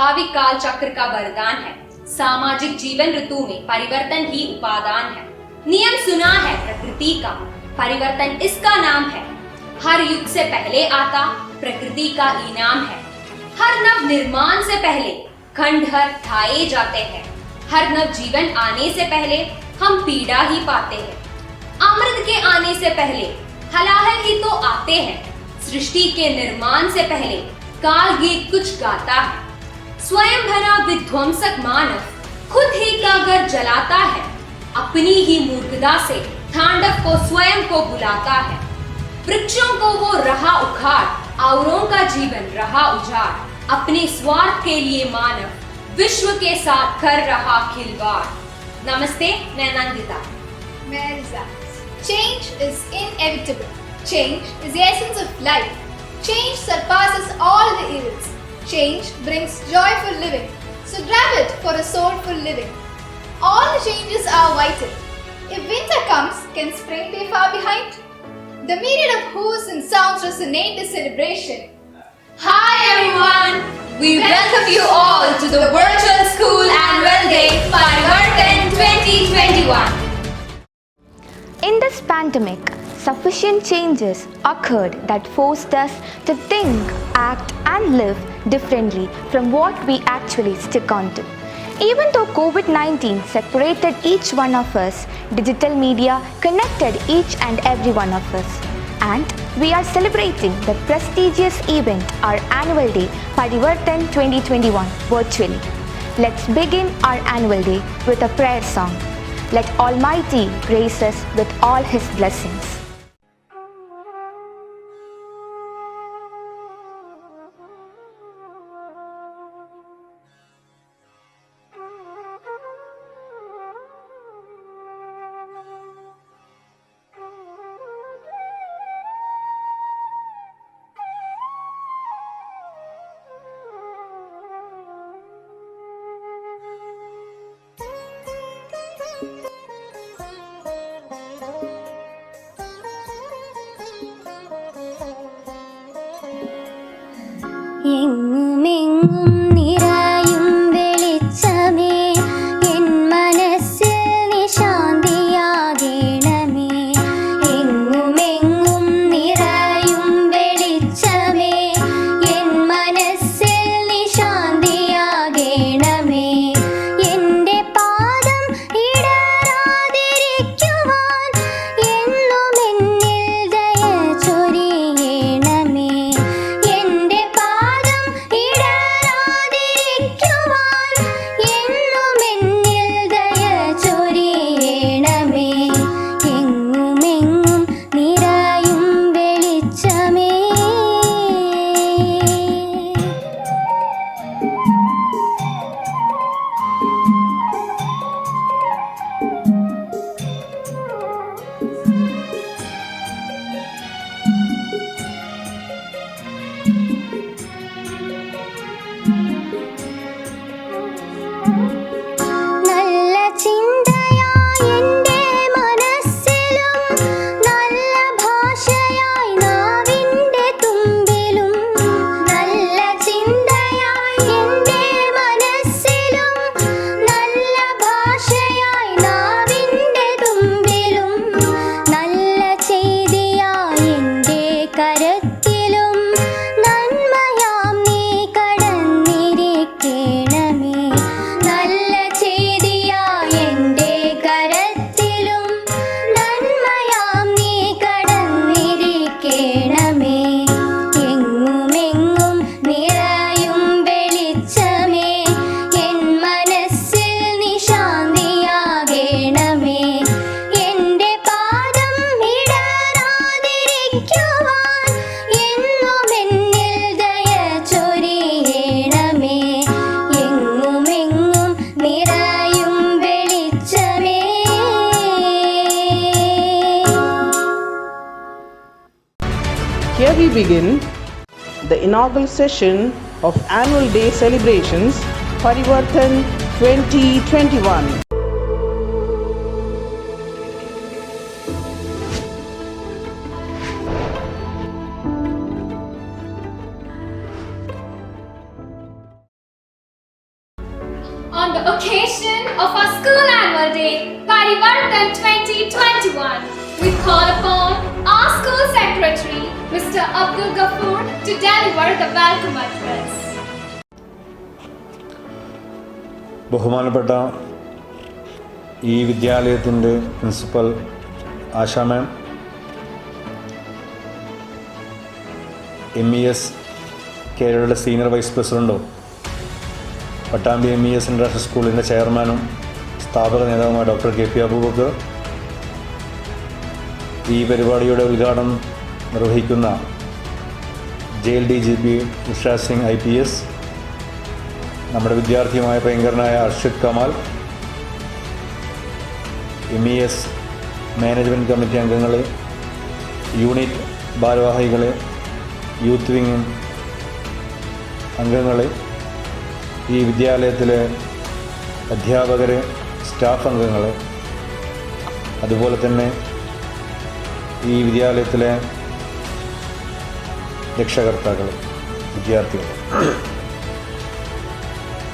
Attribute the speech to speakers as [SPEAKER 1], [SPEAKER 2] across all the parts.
[SPEAKER 1] स्वाभाविक काल चक्र का वरदान है। सामाजिक जीवन ऋतु में परिवर्तन ही उपादान है। नियम सुना है प्रकृति का, परिवर्तन इसका नाम है। हर युग से पहले आता प्रकृति का इनाम है। हर नव निर्माण से पहले खंडहर ढाए जाते हैं। हर नव जीवन आने से पहले हम पीड़ा ही पाते हैं। अमृत के आने से पहले हलाहल ही तो आते हैं। सृष्टि के निर्माण से पहले काल गीत कुछ गाता है। स्वयं भरा विध्वंसक मानव खुद ही का घर जलाता है। अपनी ही मूर्खता से तांडव को स्वयं को बुलाता है। वृक्षों को वो रहा उखाड़, औरों का जीवन रहा उजाड़। अपने स्वार्थ के लिए मानव विश्व के साथ कर रहा खिलवाड़। नमस्ते, मैं नंदिता।
[SPEAKER 2] मैं रिजा। Change is inevitable. Change is the essence of life. Change surpasses all the ills. Change brings joyful living. So grab it for a soulful living. All the changes are vital. If winter comes, can spring be far behind? The myriad of who's and sounds resonate the celebration.
[SPEAKER 1] Hi everyone! We welcome you all to the Virtual School Annual Day Parivartan 2021.
[SPEAKER 3] In this pandemic, sufficient changes occurred that forced us to think, act and live differently from what we actually stick on to. Even though COVID-19 separated each one of us, digital media connected each and every one of us. And we are celebrating the prestigious event, our annual day, Parivartan 2021, virtually. Let's begin our annual day with a prayer song. Let Almighty grace us with all His blessings.
[SPEAKER 4] എങ്ങുമെങ്ങും നിറയും വെളിച്ചമേ, N മനസ്സിൽ നിശാന്തിയാകണമേ. എങ്ങുമെങ്ങും നിറയും വെളിച്ചമേ, N മനസ്സിൽ നിശാന്തിയാകണമേ. എൻ്റെ പാദം ഇടറാതിരിക്കുവാൻ എന്നും എന്നിൽ ദയ ചൊരിയണമേ. എൻ്റെ
[SPEAKER 5] Here we begin the inaugural session of Annual Day celebrations, Parivartan 2021.
[SPEAKER 2] occasion of our school annual day, Parivartan 2021, we call upon our school secretary, Mr. Abdul Ghafoor, to deliver the welcome address.
[SPEAKER 6] ബഹുമാനപ്പെട്ട ഈ വിദ്യാലയത്തിൻ്റെ principal Asha ma'am, MES കേരളയുടെ senior vice പ്രസിഡൻറ്റും Pattambi MES international സ്കൂളിൻ്റെ ചെയർമാനും സ്ഥാപക നേതാവുമായ doctor KP Abubakar, ഈ പരിപാടിയുടെ ഉദ്ഘാടനം നിർവഹിക്കുന്ന JLDGP ഋഷിരാജ് സിംഗ് IPS, നമ്മുടെ വിദ്യാർത്ഥിയുമായ ഭയങ്കരനായ Arshid Kamal, MES management committee അംഗങ്ങളെ, യൂണിറ്റ് ഭാരവാഹികളെ, യൂത്ത് വിങ് അംഗങ്ങളെ, ഈ വിദ്യാലയത്തിലെ അധ്യാപകരെ, സ്റ്റാഫ് അംഗങ്ങളെ, അതുപോലെ തന്നെ ഈ വിദ്യാലയത്തിലെ രക്ഷകർത്താക്കൾ, വിദ്യാർത്ഥികൾ.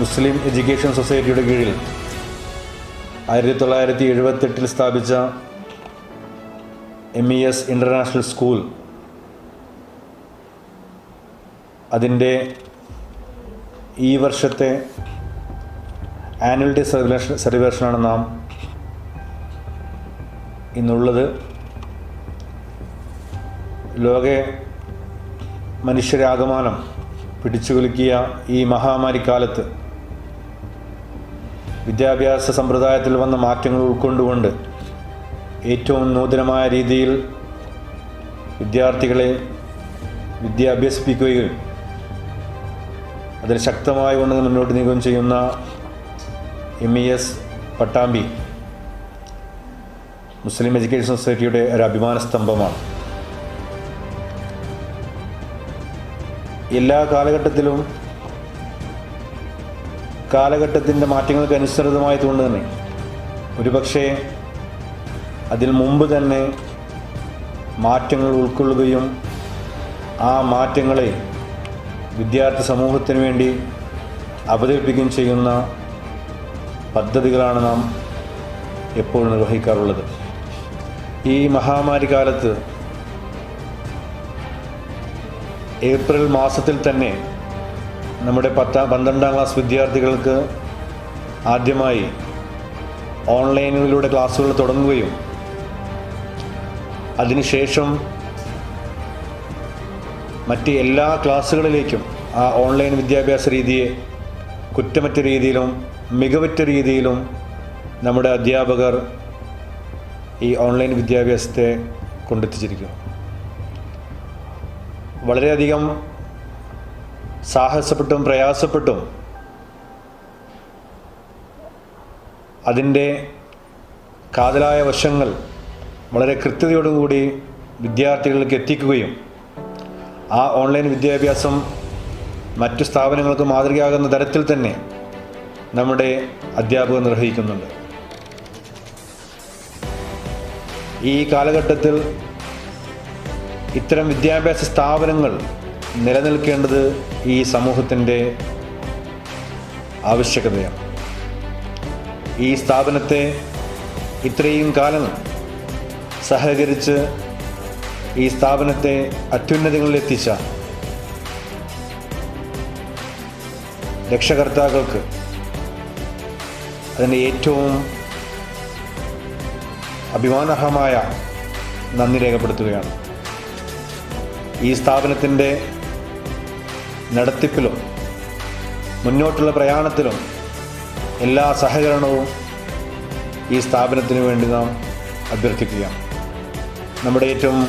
[SPEAKER 6] മുസ്ലിം എഡ്യൂക്കേഷൻ സൊസൈറ്റിയുടെ കീഴിൽ 1978 സ്ഥാപിച്ച MES ഇൻ്റർനാഷണൽ സ്കൂൾ അതിൻ്റെ ഈ വർഷത്തെ ആനുവൽ ഡേ സെലിബ്രേഷനാണ് നാം ഇന്നുള്ളത്. ലോക മനുഷ്യരാകമാനം പിടിച്ചുകുലുക്കിയ ഈ മഹാമാരിക്കാലത്ത് വിദ്യാഭ്യാസ സമ്പ്രദായത്തിൽ വന്ന മാറ്റങ്ങൾ ഉൾക്കൊണ്ടുകൊണ്ട് ഏറ്റവും നൂതനമായ രീതിയിൽ വിദ്യാർത്ഥികളെ അഭ്യസിപ്പിക്കുകയും അതിൽ ശക്തമായി കൊണ്ട് മുന്നോട്ട് നീങ്ങുകയും ചെയ്യുന്ന MES പട്ടാമ്പി മുസ്ലിം എഡ്യൂക്കേഷൻ സൊസൈറ്റിയുടെ ഒരു അഭിമാന സ്തംഭമാണ്. എല്ലാ കാലഘട്ടത്തിലും കാലഘട്ടത്തിൻ്റെ മാറ്റങ്ങൾക്ക് അനുസൃതമായതുകൊണ്ട് തന്നെ ഒരുപക്ഷെ അതിൽ മുമ്പ് തന്നെ മാറ്റങ്ങൾ ഉൾക്കൊള്ളുകയും ആ മാറ്റങ്ങളെ വിദ്യാർത്ഥി സമൂഹത്തിന് വേണ്ടി അവതരിപ്പിക്കുകയും ചെയ്യുന്ന പദ്ധതികളാണ് നാം എപ്പോഴും നിർവഹിക്കാറുള്ളത്. ഈ മഹാമാരി കാലത്ത് ഏപ്രിൽ മാസത്തിൽ തന്നെ നമ്മുടെ 12ാം ക്ലാസ് വിദ്യാർത്ഥികൾക്ക് ആദ്യമായി ഓൺലൈനിലൂടെ ക്ലാസ്സുകൾ തുടങ്ങുകയും അതിനുശേഷം മറ്റ് എല്ലാ ക്ലാസ്സുകളിലേക്കും ആ ഓൺലൈൻ വിദ്യാഭ്യാസ രീതിയെ കുറ്റമറ്റ രീതിയിലും മികവുറ്റ രീതിയിലും നമ്മുടെ അധ്യാപകർ ഈ ഓൺലൈൻ വിദ്യാഭ്യാസത്തെ കൊണ്ടെത്തിച്ചിരിക്കുന്നു. വളരെയധികം സാഹസപ്പെട്ടും പ്രയാസപ്പെട്ടും അതിൻ്റെ കാതലായ വശങ്ങൾ വളരെ കൃത്യതയോടുകൂടി വിദ്യാർത്ഥികളിലേക്ക് എത്തിക്കുകയും ആ ഓൺലൈൻ വിദ്യാഭ്യാസം മറ്റു സ്ഥാപനങ്ങൾക്ക് മാതൃകയാകുന്ന തരത്തിൽ തന്നെ നമ്മുടെ അധ്യാപകർ നിർവഹിക്കുന്നുണ്ട്. ഈ കാലഘട്ടത്തിൽ ഇത്തരം വിദ്യാഭ്യാസ സ്ഥാപനങ്ങൾ നിലനിൽക്കേണ്ടത് ഈ സമൂഹത്തിൻ്റെ ആവശ്യകതയാണ്. ഈ സ്ഥാപനത്തെ ഇത്രയും കാലം സഹകരിച്ച് ഈ സ്ഥാപനത്തെ അത്യുന്നതങ്ങളിലെത്തിച്ച രക്ഷകർത്താക്കൾക്ക് അതിൻ്റെ ഏറ്റവും അഭിമാനാർഹമായ നന്ദി രേഖപ്പെടുത്തുകയാണ്. ഈ സ്ഥാപനത്തിൻ്റെ നടത്തിപ്പിലും മുന്നോട്ടുള്ള പ്രയാണത്തിലും എല്ലാ സഹകരണവും ഈ സ്ഥാപനത്തിന് വേണ്ടി നാം അഭ്യർത്ഥിക്കുകയാണ്. നമ്മുടെ ഏറ്റവും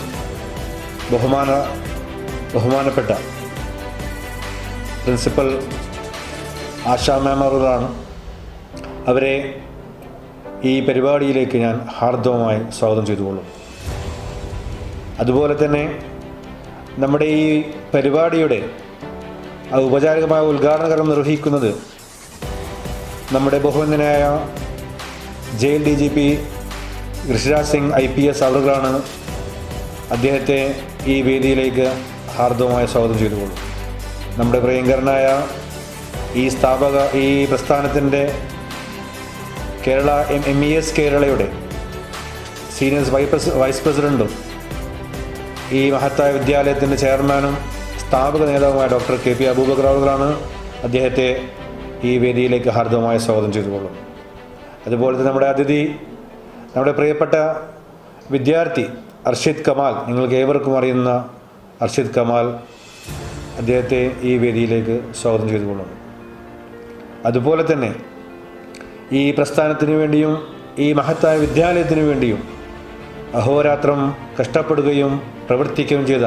[SPEAKER 6] ബഹുമാനപ്പെട്ട പ്രിൻസിപ്പൽ ആശാ മാമറാണ്. അവരെ ഈ പരിപാടിയിലേക്ക് ഞാൻ ഹാർദവമായി സ്വാഗതം ചെയ്തുകൊള്ളും. അതുപോലെ തന്നെ നമ്മുടെ ഈ പരിപാടിയുടെ ഔപചാരികമായ ഉദ്ഘാടന കർമ്മം നിർവഹിക്കുന്നത് നമ്മുടെ ബഹുമാന്യനായ JLDGP ഋഷിരാജ് സിംഗ് IPS അവരുകളാണ്. അദ്ദേഹത്തെ ഈ വേദിയിലേക്ക് ഹാർദവമായി സ്വാഗതം ചെയ്തുകൊള്ളും. നമ്മുടെ പ്രിയങ്കരനായ ഈ പ്രസ്ഥാനത്തിൻ്റെ കേരള MES കേരളയുടെ സീനിയർ വൈസ് പ്രസിഡൻറ്റും ഈ മഹത്തായ വിദ്യാലയത്തിൻ്റെ ചെയർമാനും സ്ഥാപക നേതാവുമായ ഡോക്ടർ KP അബൂബക്കർ അവറുകളാണ് അദ്ദേഹത്തെ ഈ വേദിയിലേക്ക് ഹാർദവമായി സ്വാഗതം ചെയ്തുകൊള്ളും. അതുപോലെ തന്നെ നമ്മുടെ അതിഥി, നമ്മുടെ പ്രിയപ്പെട്ട വിദ്യാർത്ഥി അർഷിദ് കമാൽ, നിങ്ങൾക്ക് ഏവർക്കും അറിയുന്ന അർഷിദ് കമാൽ, അദ്ദേഹത്തെ ഈ വേദിയിലേക്ക് സ്വാഗതം ചെയ്തുകൊള്ളുന്നു. അതുപോലെ തന്നെ ഈ പ്രസ്ഥാനത്തിന് വേണ്ടിയും ഈ മഹത്തായ വിദ്യാലയത്തിന് വേണ്ടിയും അഹോരാത്രം കഷ്ടപ്പെടുകയും പ്രവർത്തിക്കുകയും ചെയ്ത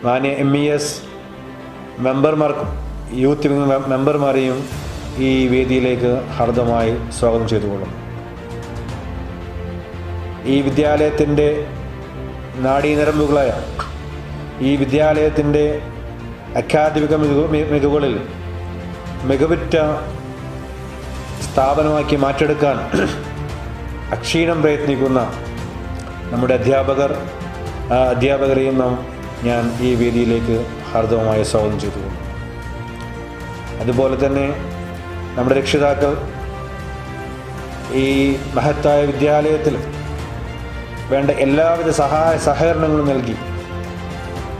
[SPEAKER 6] മാന്യ MES മെമ്പർമാർക്കും യൂത്ത് വിംഗ് മെമ്പർമാരെയും ഈ വേദിയിലേക്ക് ഹാർദമായി സ്വാഗതം ചെയ്തുകൊള്ളുന്നു. ഈ വിദ്യാലയത്തിൻ്റെ നാഡീനരമ്പുകളായ ഈ വിദ്യാലയത്തിൻ്റെ അക്കാദമിക മികവുകളിൽ മികവുറ്റ സ്ഥാപനമാക്കി മാറ്റിയെടുക്കാൻ അക്ഷീണം പ്രയത്നിക്കുന്ന നമ്മുടെ അധ്യാപകരെയും ഞാൻ ഈ വേദിയിലേക്ക് ഹാർദവമായി സ്വാഗതം ചെയ്തുകൊള്ളുന്നു. അതുപോലെ തന്നെ നമ്മുടെ രക്ഷിതാക്കൾ ഈ മഹത്തായ വിദ്യാലയത്തിൽ വേണ്ട എല്ലാവിധ സഹകരണങ്ങളും നൽകി,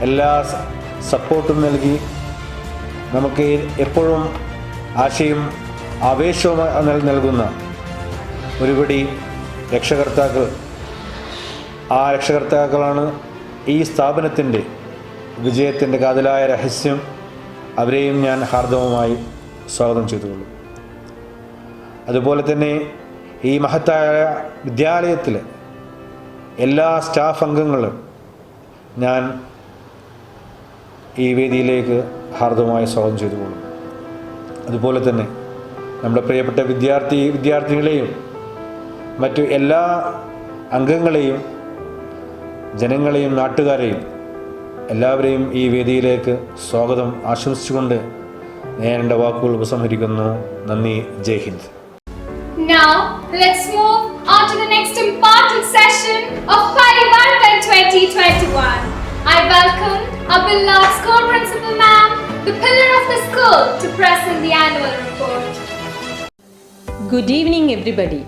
[SPEAKER 6] എല്ലാ സപ്പോർട്ടും നൽകി, നമുക്ക് എപ്പോഴും ആശയും ആവേശവും നൽകുന്ന ഒരുപടി രക്ഷകർത്താക്കൾ. ആ രക്ഷകർത്താക്കളാണ് ഈ സ്ഥാപനത്തിൻ്റെ വിജയത്തിൻ്റെ കാതലായ രഹസ്യം. അവരെയും ഞാൻ ഹാർദവമായി സ്വാഗതം ചെയ്തുകൊള്ളും. അതുപോലെ തന്നെ ഈ മഹത്തായ വിദ്യാലയത്തിലെ എല്ലാ സ്റ്റാഫ് അംഗങ്ങളും ഞാൻ ഈ വേദിയിലേക്ക് ഹാർദവമായി സ്വാഗതം ചെയ്തുകൊള്ളും. അതുപോലെ തന്നെ നമ്മുടെ പ്രിയപ്പെട്ട വിദ്യാർത്ഥികളെയും മറ്റു എല്ലാ അംഗങ്ങളെയും, ജനങ്ങളെയും, നാട്ടുകാരെയും എല്ലാവരെയും ഈ വേദിയിലേക്ക് സ്വാഗതം ആശംസിച്ചുകൊണ്ട് ഞാൻ എൻ്റെ വാക്കുകൾ ഉപസംഹരിക്കുന്നു. നന്ദി. ജയ് Hind.
[SPEAKER 2] Now, let's move on to the next important session of Parivartan 2021. I welcome our beloved school principal ma'am, the pillar of the school, to present the annual report.
[SPEAKER 7] Good evening, everybody.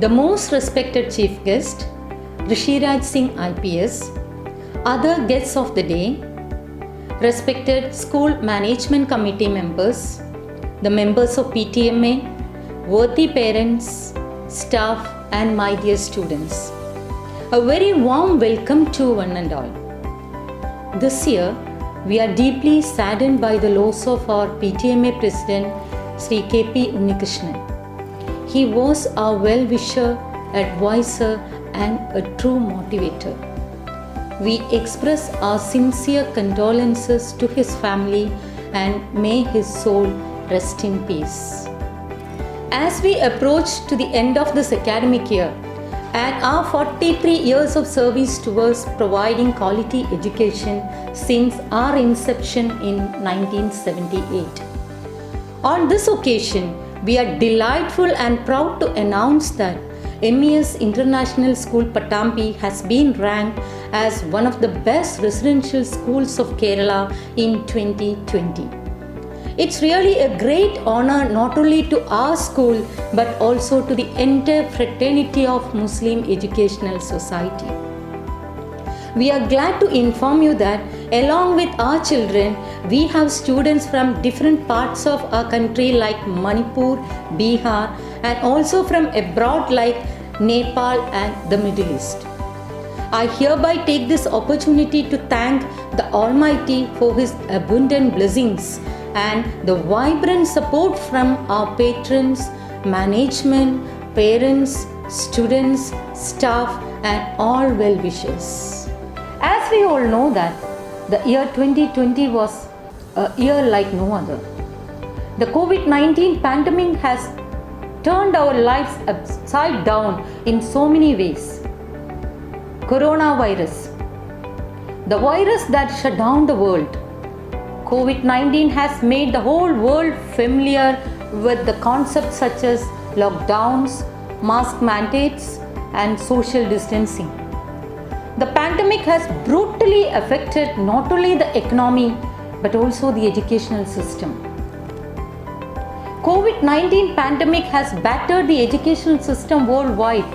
[SPEAKER 7] The most respected chief guest, Rishiraj Singh IPS, other guests of the day, respected school management committee members, the members of PTMA, worthy parents, staff, and my dear students. A very warm welcome to one and all. This year, we are deeply saddened by the loss of our PTMA president, Sri KP Unnikrishnan. He was our well-wisher, advisor, and a true motivator. We express our sincere condolences to his family and may his soul rest in peace. As we approach to the end of this academic year and our 43 years of service towards providing quality education since our inception in 1978. On this occasion, we are delightful and proud to announce that MES International School Pattambi has been ranked as one of the best residential schools of Kerala in 2020. It's really a great honor not only to our school but also to the entire fraternity of Muslim Educational Society. We are glad to inform you that along with our children, we have students from different parts of our country like Manipur, Bihar, and also from abroad like Nepal and the Middle East. I hereby take this opportunity to thank the Almighty for His abundant blessings and the vibrant support from our patrons, management, parents, students, staff, and all well-wishers. As we all know that the year 2020 was a year like no other. The COVID-19 pandemic has turned our lives upside down in so many ways. Coronavirus, the virus that shut down the world. COVID-19 has made the whole world familiar with the concepts such as lockdowns, mask mandates, and social distancing. The pandemic has brutally affected not only the economy but also the educational system. COVID-19 pandemic has battered the educational system worldwide,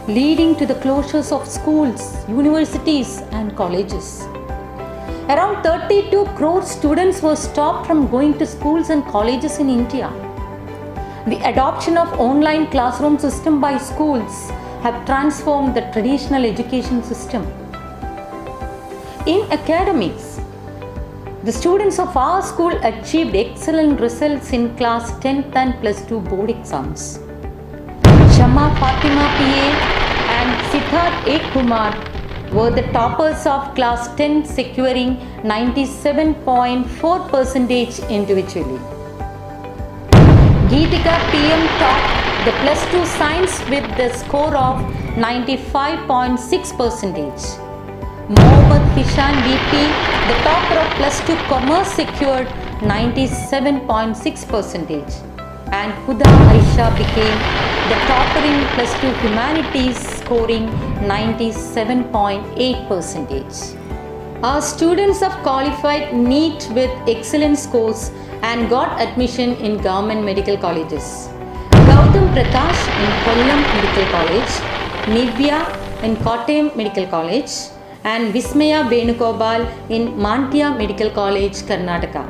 [SPEAKER 7] leading to the closures of schools, universities and colleges. Around 32 crore students were stopped from going to schools and colleges in India. The adoption of online classroom system by schools have transformed the traditional education system. In academics, the students of our school achieved excellent results in class 10th and plus 2 board exams. Shama Fatima PA and Siddharth A. Kumar were the toppers of class 10, securing 97.4% individually. Geetika PM topped the plus 2 science with the score of 95.6%. Mohammad Hishan VP, the topper of plus 2 commerce, secured 97.6%. And Huda Aisha became the topper in plus 2 humanities, scoring 97.8%. Our students have qualified NEET with excellent scores and got admission in government medical colleges. Gautam Prakash in Kollam Medical College, Nivya in Kottayam Medical College, and Vismaya Venugopal in Mandya Medical College, Karnataka.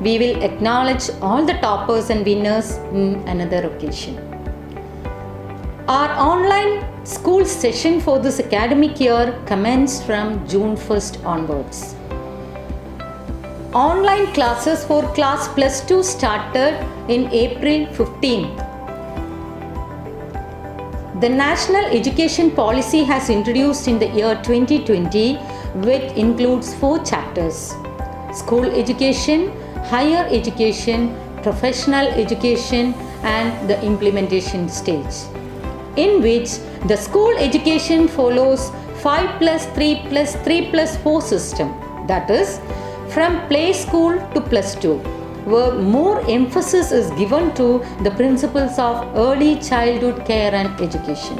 [SPEAKER 7] We will acknowledge all the toppers and winners in another occasion. Our online school session for this academic year commenced from June 1st onwards. Online classes for class plus 2 started in April 15th. The National Education Policy has introduced in the year 2020, which includes 4 chapters: school education, higher education, professional education, and the implementation stage, in which the school education follows 5+3+3+4 system, that is, from play school to plus 2, where more emphasis is given to the principles of early childhood care and education.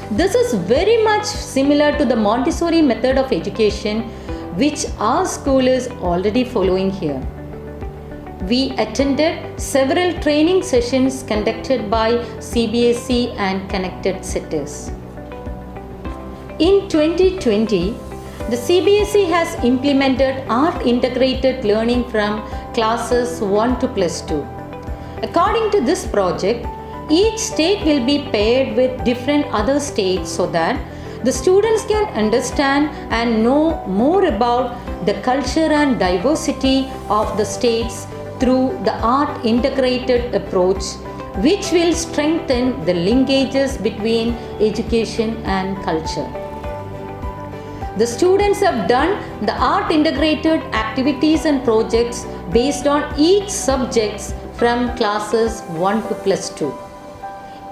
[SPEAKER 7] This is very much similar to the Montessori method of education, which our school is already following here. We attended several training sessions conducted by CBSE and connected setters. In 2020, the CBSE has implemented art integrated learning from classes 1 to plus 2. According to this project, each state will be paired with different other states so that the students can understand and know more about the culture and diversity of the states through the art integrated approach, which will strengthen the linkages between education and culture. The students have done the art integrated activities and projects based on each subjects from classes 1 to plus 2.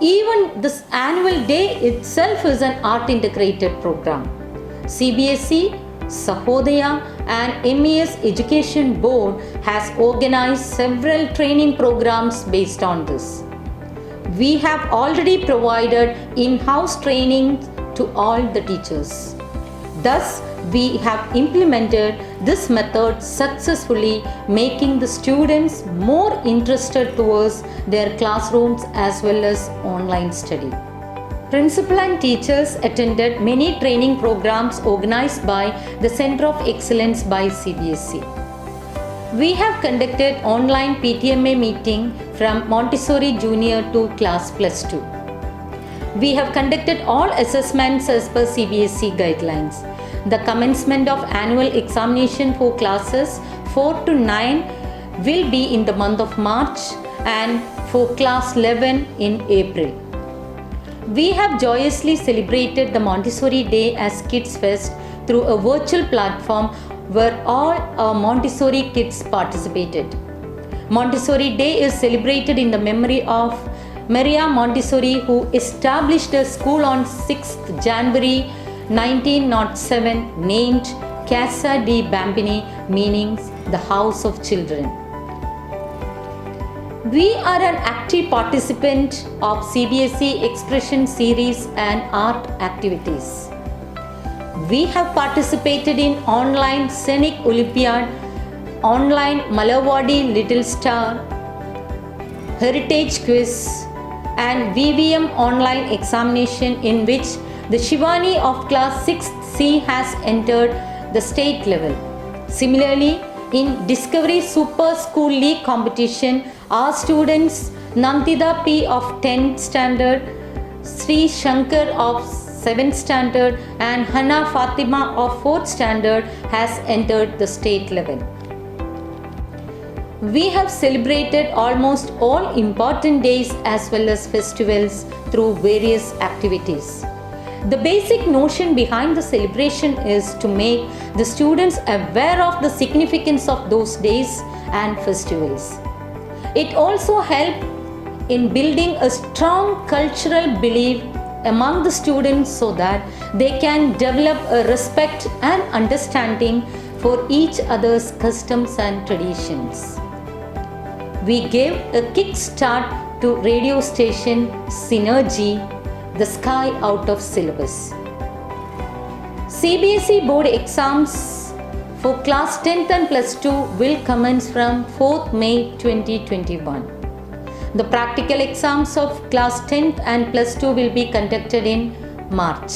[SPEAKER 7] Even this annual day itself is an art integrated program. CBSE, Sahodaya and MES Education Board has organized several training programs based on this. We have already provided in-house training to all the teachers. Thus, we have implemented this method successfully, making the students more interested towards their classrooms as well as online study. Principal and teachers attended many training programs organized by the Center of Excellence by CBSE. We have conducted online PTMA meeting from Montessori Junior to class plus 2. We have conducted all assessments as per CBSE guidelines. The commencement of annual examination for classes 4 to 9 will be in the month of March and for class 11 in April. We have joyously celebrated the Montessori Day as Kids Fest through a virtual platform where all our Montessori kids participated. Montessori Day is celebrated in the memory of Maria Montessori, who established a school on 6th January 1907 named Casa di Bambini, meaning the house of children. We are an active participant of CBSE Expression Series and art activities. We have participated in online Scenic Olympiad, online Malavadi Little Star, heritage quiz, and VVM online examination in which the Shivani of class 6C has entered the state level. Similarly, in Discovery Super School League competition, our students Nandita P of 10th standard, Sri Shankar of 7th standard and Hana Fatima of 4th standard has entered the state level. We have celebrated almost all important days as well as festivals through various activities. The basic notion behind the celebration is to make the students aware of the significance of those days and festivals. It also helps in building a strong cultural belief among the students so that they can develop a respect and understanding for each other's customs and traditions. We gave a kickstart to radio station Synergy, the sky out of syllabus. CBSE board exams for class 10th and plus 2 will commence from 4th May 2021. The practical exams of class 10th and plus 2 will be conducted in March.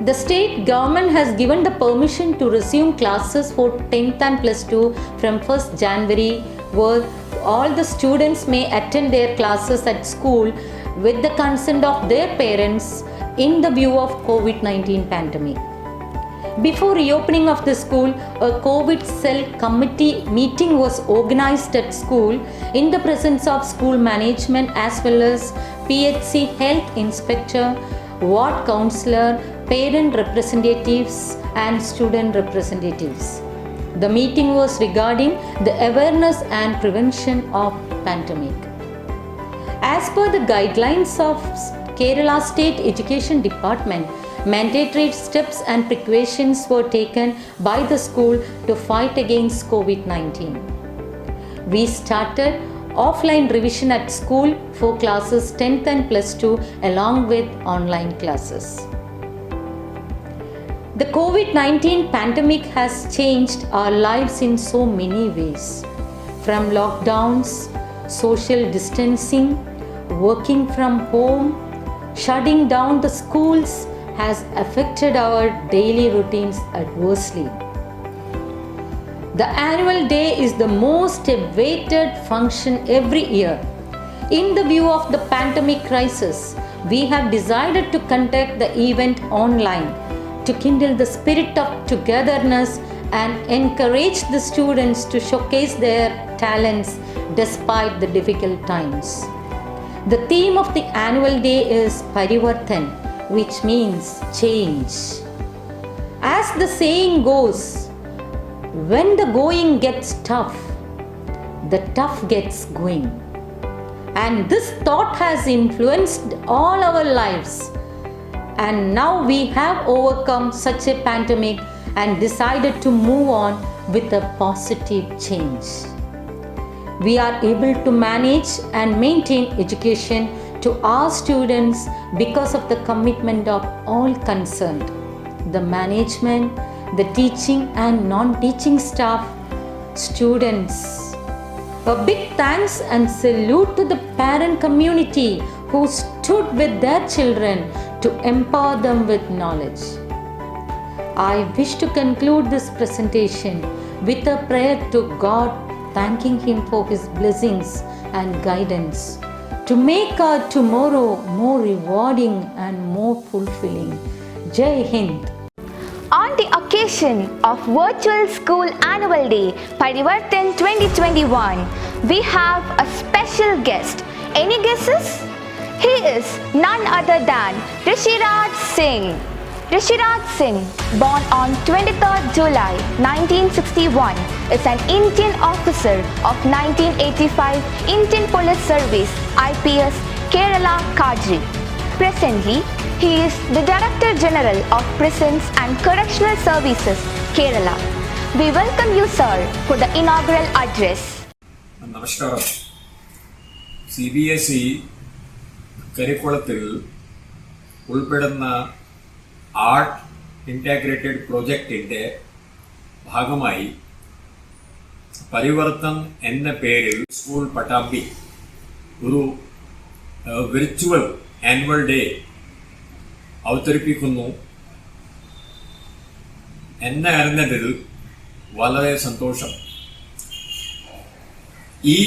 [SPEAKER 7] The state government has given the permission to resume classes for 10th and plus 2 from 1st January, where all the students may attend their classes at school with the consent of their parents in the view of COVID-19 pandemic. Before reopening of the school, a COVID cell committee meeting was organized at school in the presence of school management as well as PHC health inspector, ward councillor, parent representatives and student representatives. The meeting was regarding the awareness and prevention of pandemic. As per the guidelines of Kerala State Education Department, mandatory steps and precautions were taken by the school to fight against COVID-19. We started offline revision at school for classes 10th and plus 2 along with online classes. The COVID-19 pandemic has changed our lives in so many ways. From lockdowns, social distancing, working from home, shutting down the schools has affected our daily routines adversely. The annual day is the most awaited function every year. In the view of the pandemic crisis, we have decided to conduct the event online to kindle the spirit of togetherness and encourage the students to showcase their talents despite the difficult times. The theme of the annual day is Parivartan, which means change. As the saying goes, when the going gets tough, the tough gets going. And this thought has influenced all our lives. And now we have overcome such a pandemic and decided to move on with a positive change. We are able to manage and maintain education to our students because of the commitment of all concerned, the management, the teaching and non-teaching staff, students. A big thanks and salute to the parent community who stood with their children to empower them with knowledge. I wish to conclude this presentation with a prayer to God, thanking Him for His blessings and guidance to make our tomorrow more rewarding and more fulfilling. Jai Hind.
[SPEAKER 3] On the occasion of Virtual School Annual Day, Parivartan 2021, we have a special guest. Any guesses? He is none other than Rishiraj Singh. Rishiraj Singh, born on 23rd July 1961, is an Indian officer of 1985 Indian Police Service IPS Kerala Kadri. Presently, he is the Director General of Prisons and Correctional Services, Kerala. We welcome you, sir, for the inaugural address.
[SPEAKER 8] നമസ്കാരം. CBSE കരിക്കുളത്തിൽ ഉൾപ്പെടുന്ന art integrated പ്രൊജക്റ്റിൻ്റെ ഭാഗമായി പരിവർത്തൻ എന്ന പേരിൽ school Pattambi ഒരു virtual annual day അവതരിപ്പിക്കുന്നു എന്നെ അറിഞ്ഞതിൽ വളരെ സന്തോഷം. ഈ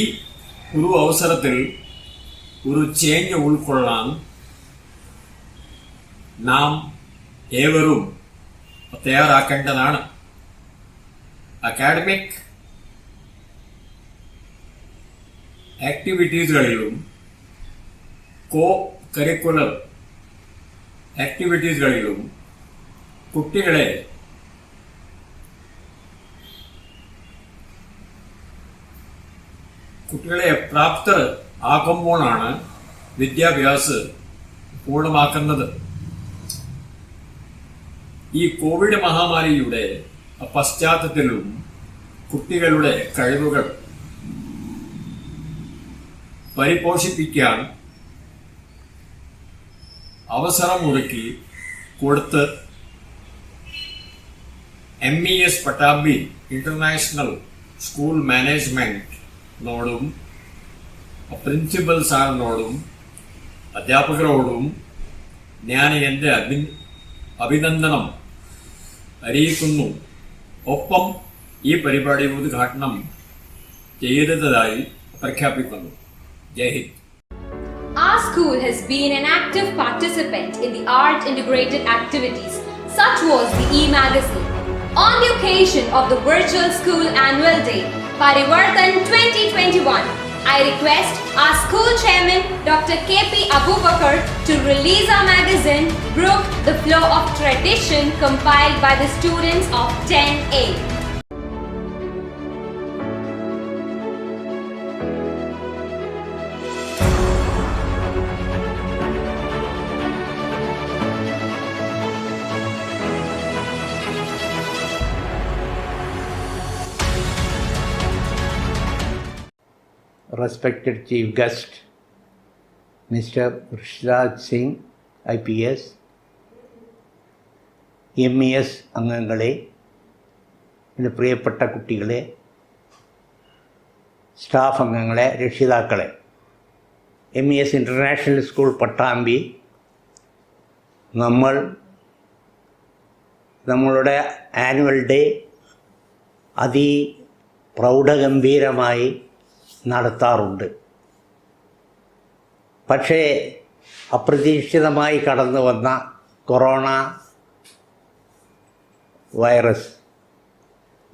[SPEAKER 8] ഒരു അവസരത്തിൽ ഒരു ചേഞ്ച് ഉൾക്കൊള്ളാൻ നാം ഏവരും തയ്യാറാക്കേണ്ടതാണ്. അക്കാഡമിക് ആക്ടിവിറ്റീസുകളിലും കോ കരിക്കുലർ ആക്ടിവിറ്റീസുകളിലും കുട്ടികളെ പ്രാപ്തർ ആക്കുമ്പോഴാണ് വിദ്യാഭ്യാസം പൂർണ്ണമാക്കുന്നത്. ഈ കോവിഡ് മഹാമാരിയുടെ പശ്ചാത്തലത്തിലും കുട്ടികളുടെ കഴിവുകൾ പരിപോഷിപ്പിക്കാൻ അവസരമൊരുക്കി കൊടുത്ത് MES പട്ടാമ്പി ഇന്റർനാഷണൽ സ്കൂൾ മാനേജ്മെന്റിനോടും പ്രിൻസിപ്പൽ സാറിനോടും അധ്യാപകരോടും ഞാൻ എൻ്റെ അഭിനന്ദനം അറിയിക്കുന്നു. ഒപ്പം ഈ പരിപാടി ഉദ്ഘാടനം ചെയ്തതായി പ്രഖ്യാപിക്കുന്നു. ജയ് Hind.
[SPEAKER 1] Our school has been an active participant in the art integrated activities. Such was the e-magazine. On the occasion of the virtual school annual day, Parivartan 2021, I request our school chairman Dr. KP Abubakar to release our magazine Brook the Flow of Tradition compiled by the students of 10A.
[SPEAKER 9] Respected Chief Guest, Mr. Rishraj Singh, IPS, MES അംഗങ്ങളെ, എൻ്റെ പ്രിയപ്പെട്ട കുട്ടികളെ, staff അംഗങ്ങളെ, രക്ഷിതാക്കളെ, MES international school Pattambi നമ്മളുടെ annual day പ്രൗഢഗംഭീരമായി നടത്താറുണ്ട്. പക്ഷേ അപ്രതീക്ഷിതമായി കടന്നു വന്ന കൊറോണ വൈറസ്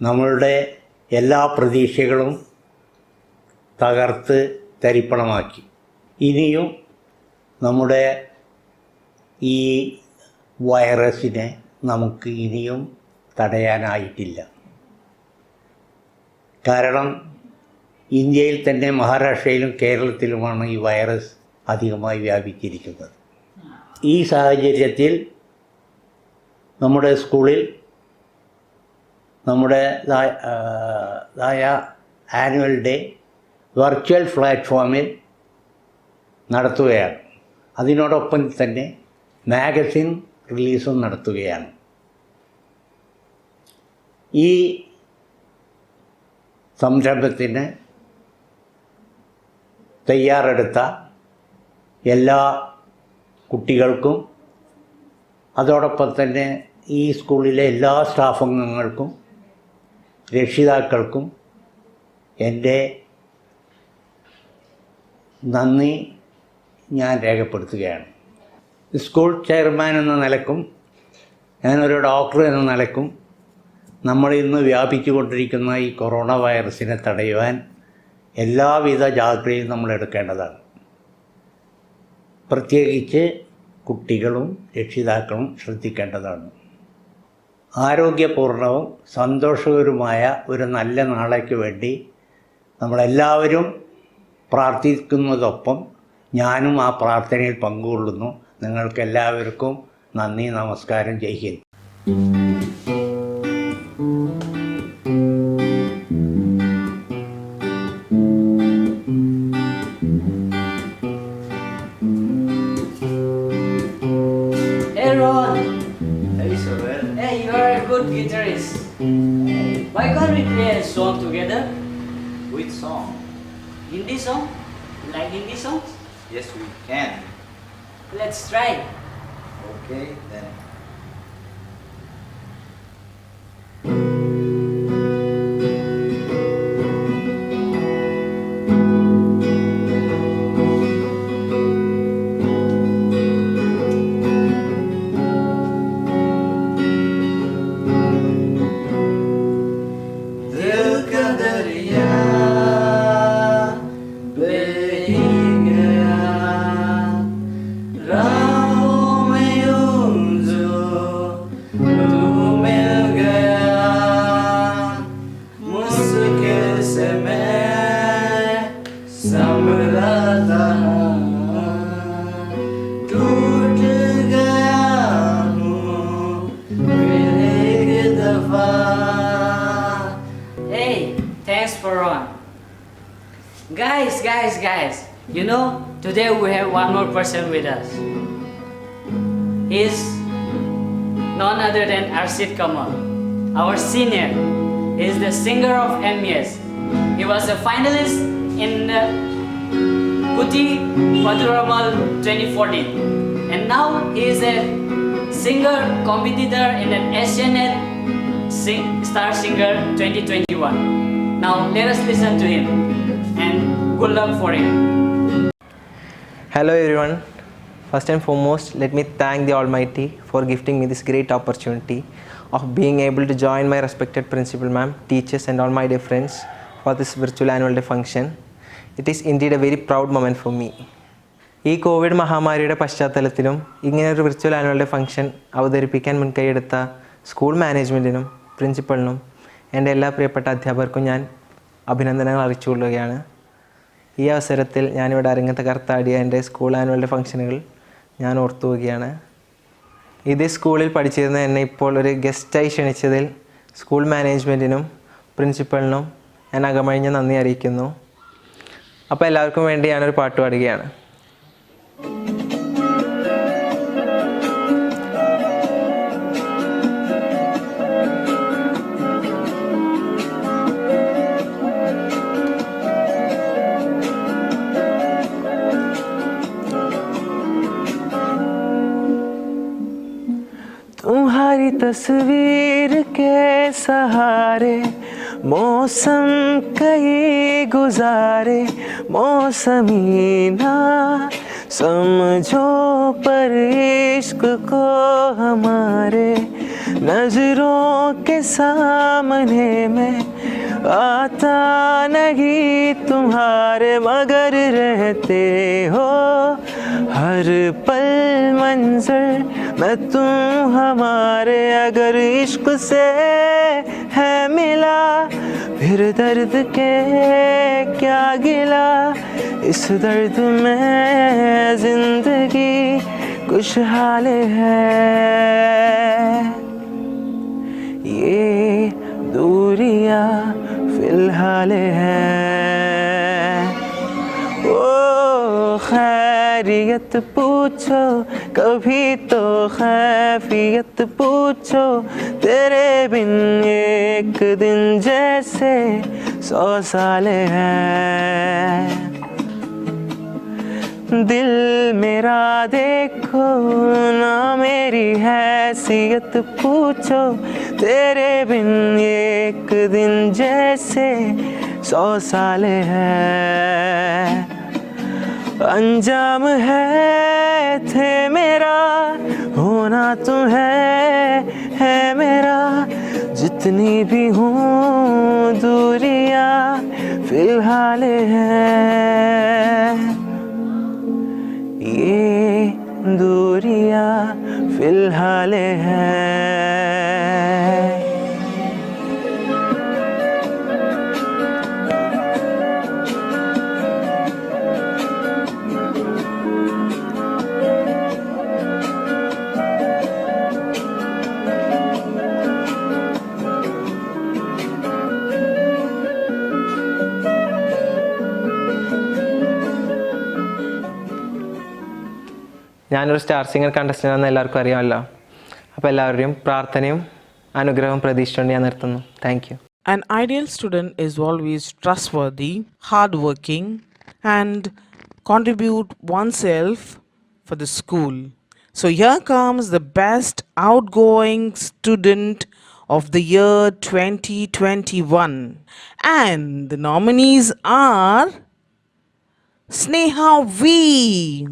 [SPEAKER 9] നമ്മളുടെ എല്ലാ പ്രതീക്ഷകളും തകർത്ത് തരിപ്പണമാക്കി. ഇനിയും നമ്മുടെ ഈ വൈറസിനെ നമുക്ക് ഇനിയും തടയാനായിട്ടില്ല. കാരണം ഇന്ത്യയിൽ തന്നെ മഹാരാഷ്ട്രയിലും കേരളത്തിലുമാണ് ഈ വൈറസ് അധികമായി വ്യാപിച്ചിരിക്കുന്നത്. ഈ സാഹചര്യത്തിൽ നമ്മുടെ സ്കൂളിൽ നമ്മുടേതായ ആനുവൽ ഡേ വെർച്വൽ പ്ലാറ്റ്ഫോമിൽ നടത്തുകയാണ്. അതിനോടൊപ്പം തന്നെ മാഗസിൻ റിലീസും നടത്തുകയാണ്. ഈ സംരംഭത്തിന് തയ്യാറെടുത്ത എല്ലാ കുട്ടികൾക്കും അതോടൊപ്പം തന്നെ ഈ സ്കൂളിലെ എല്ലാ സ്റ്റാഫ് അംഗങ്ങൾക്കും രക്ഷിതാക്കൾക്കും എൻ്റെ നന്ദി ഞാൻ രേഖപ്പെടുത്തുകയാണ്. സ്കൂൾ ചെയർമാൻ എന്ന നിലക്കും ഞാനൊരു ഡോക്ടർ എന്ന നിലക്കും നമ്മളിന്ന് വ്യാപിച്ചുകൊണ്ടിരിക്കുന്ന ഈ കൊറോണ വൈറസിനെ തടയുവാൻ എല്ലാവിധ ജാഗ്രതയും നമ്മൾ എടുക്കേണ്ടതാണ്. പ്രത്യേകിച്ച് കുട്ടികളും രക്ഷിതാക്കളും ശ്രദ്ധിക്കേണ്ടതാണ്. ആരോഗ്യപൂർണവും സന്തോഷകരവുമായ ഒരു നല്ല നാളേക്ക് വേണ്ടി നമ്മളെല്ലാവരും പ്രാർത്ഥിക്കുന്നതൊപ്പം ഞാനും ആ പ്രാർത്ഥനയിൽ പങ്കുകൊള്ളുന്നു. നിങ്ങൾക്കെല്ലാവർക്കും നന്ദി, നമസ്കാരം, ജയ് Hind.
[SPEAKER 10] Hey, you are a good guitarist. Why can't we play a song together? Which song?
[SPEAKER 11] Hindi song? Like Hindi songs?
[SPEAKER 10] Yes, we can.
[SPEAKER 11] Let's try.
[SPEAKER 10] Okay, then. दिल का दरिया बह गया राहों में यूं जो तू मिल गया मुश्किल से मैं संभला था टूट गया हूँ फिर एक दफा.
[SPEAKER 11] Hey, thanks for on. Guys, you know, today we have one more person with us. He's none other than Arshid Kamal, our senior. He is the singer of MES. He was a finalist in the Kuti Madhuramal 2014. And now he is a singer competitor in an SNL Star Singer 2021. Now let us listen to him and good luck for him.
[SPEAKER 12] Hello everyone. First and foremost, let me thank the Almighty for gifting me this great opportunity of being able to join my respected principal ma'am, teachers and all my dear friends for this virtual annual day function. It is indeed a very proud moment for me. ഈ Covid മഹാമാരിയുടെ പശ്ചാത്തലത്തിലും ഇങ്ങനെയൊരു virtual annual day function അവതരിപ്പിക്കാൻ മുൻകൈയെടുത്ത school മാനേജ്മെൻറ്റിനും പ്രിൻസിപ്പളിനും എൻ്റെ എല്ലാ പ്രിയപ്പെട്ട അധ്യാപകർക്കും ഞാൻ അഭിനന്ദനങ്ങൾ അറിയിച്ചുകൊള്ളുകയാണ്. ഈ അവസരത്തിൽ ഞാനിവിടെ അരങ്ങത്ത് കർത്താടിയ എൻ്റെ സ്കൂൾ ആനുവൽ ഡേ ഫംഗ്ഷനുകൾ ഞാൻ ഓർത്തു പോവുകയാണ്. ഇതേ സ്കൂളിൽ പഠിച്ചിരുന്ന എന്നെ ഇപ്പോൾ ഒരു ഗസ്റ്റായി ക്ഷണിച്ചതിൽ സ്കൂൾ മാനേജ്മെൻറ്റിനും പ്രിൻസിപ്പളിനും ഞാൻ അകമഴിഞ്ഞ നന്ദി അറിയിക്കുന്നു. അപ്പോൾ എല്ലാവർക്കും വേണ്ടി ഞാനൊരു പാട്ട് പാടുകയാണ്. तुम्हारी तस्वीर के सहारे मौसम कई गुजारे मौसमी ना समझो पर इश्क को हमारे नजरों के सामने में आता नहीं तुम्हारे मगर रहते हो हर पल मंजर मैं तुम हमारे अगर इश्क से है मिला फिर दर्द के क्या गिला इस दर्द में जिंदगी खुशहाल है ये दूरियां फिलहाल है ओ खैरियत पूछो कभी तो खैफियत पूछो तेरे बिन एक दिन जैसे 100 साल है दिल मेरा देखो ना मेरी हैसियत पूछो तेरे बिन एक दिन जैसे 100 साल है अंजाम है थे मेरा होना तुम्हें है मेरा जितनी भी हूँ दूरियां फिलहाल है ये दूरियां फिलहाल है ഞാനൊരു സ്റ്റാർ സിംഗർ കണ്ടസ്റ്റൻ്റ് ആണെന്ന് എല്ലാവർക്കും അറിയാമല്ലോ. അപ്പോൾ എല്ലാവരുടെയും പ്രാർത്ഥനയും അനുഗ്രഹവും പ്രതീക്ഷിച്ചുകൊണ്ട് ഞാൻ നിർത്തുന്നു. Thank you.
[SPEAKER 5] An ideal student is always trustworthy, hardworking, and contribute oneself for the school. So here comes the best outgoing student of the year 2021. And the nominees are Sneha V.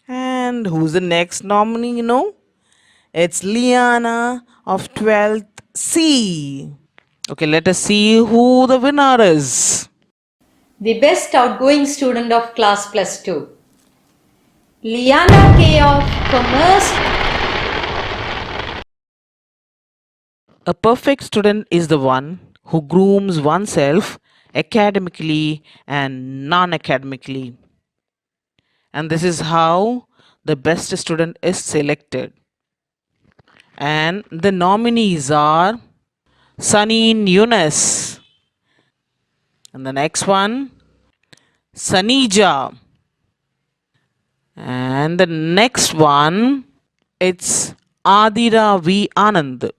[SPEAKER 5] And who's the next nominee, you know? It's Liana of 12th C. Okay, let us see who the winner is.
[SPEAKER 7] The best outgoing student of class plus 2. Liana K of Commerce.
[SPEAKER 5] A perfect student is the one who grooms oneself academically and non-academically. And this is how the best student is selected. And the nominees are Saneen Yunus. And the next one, Sanija. And the next one, it's Adira V. Anand.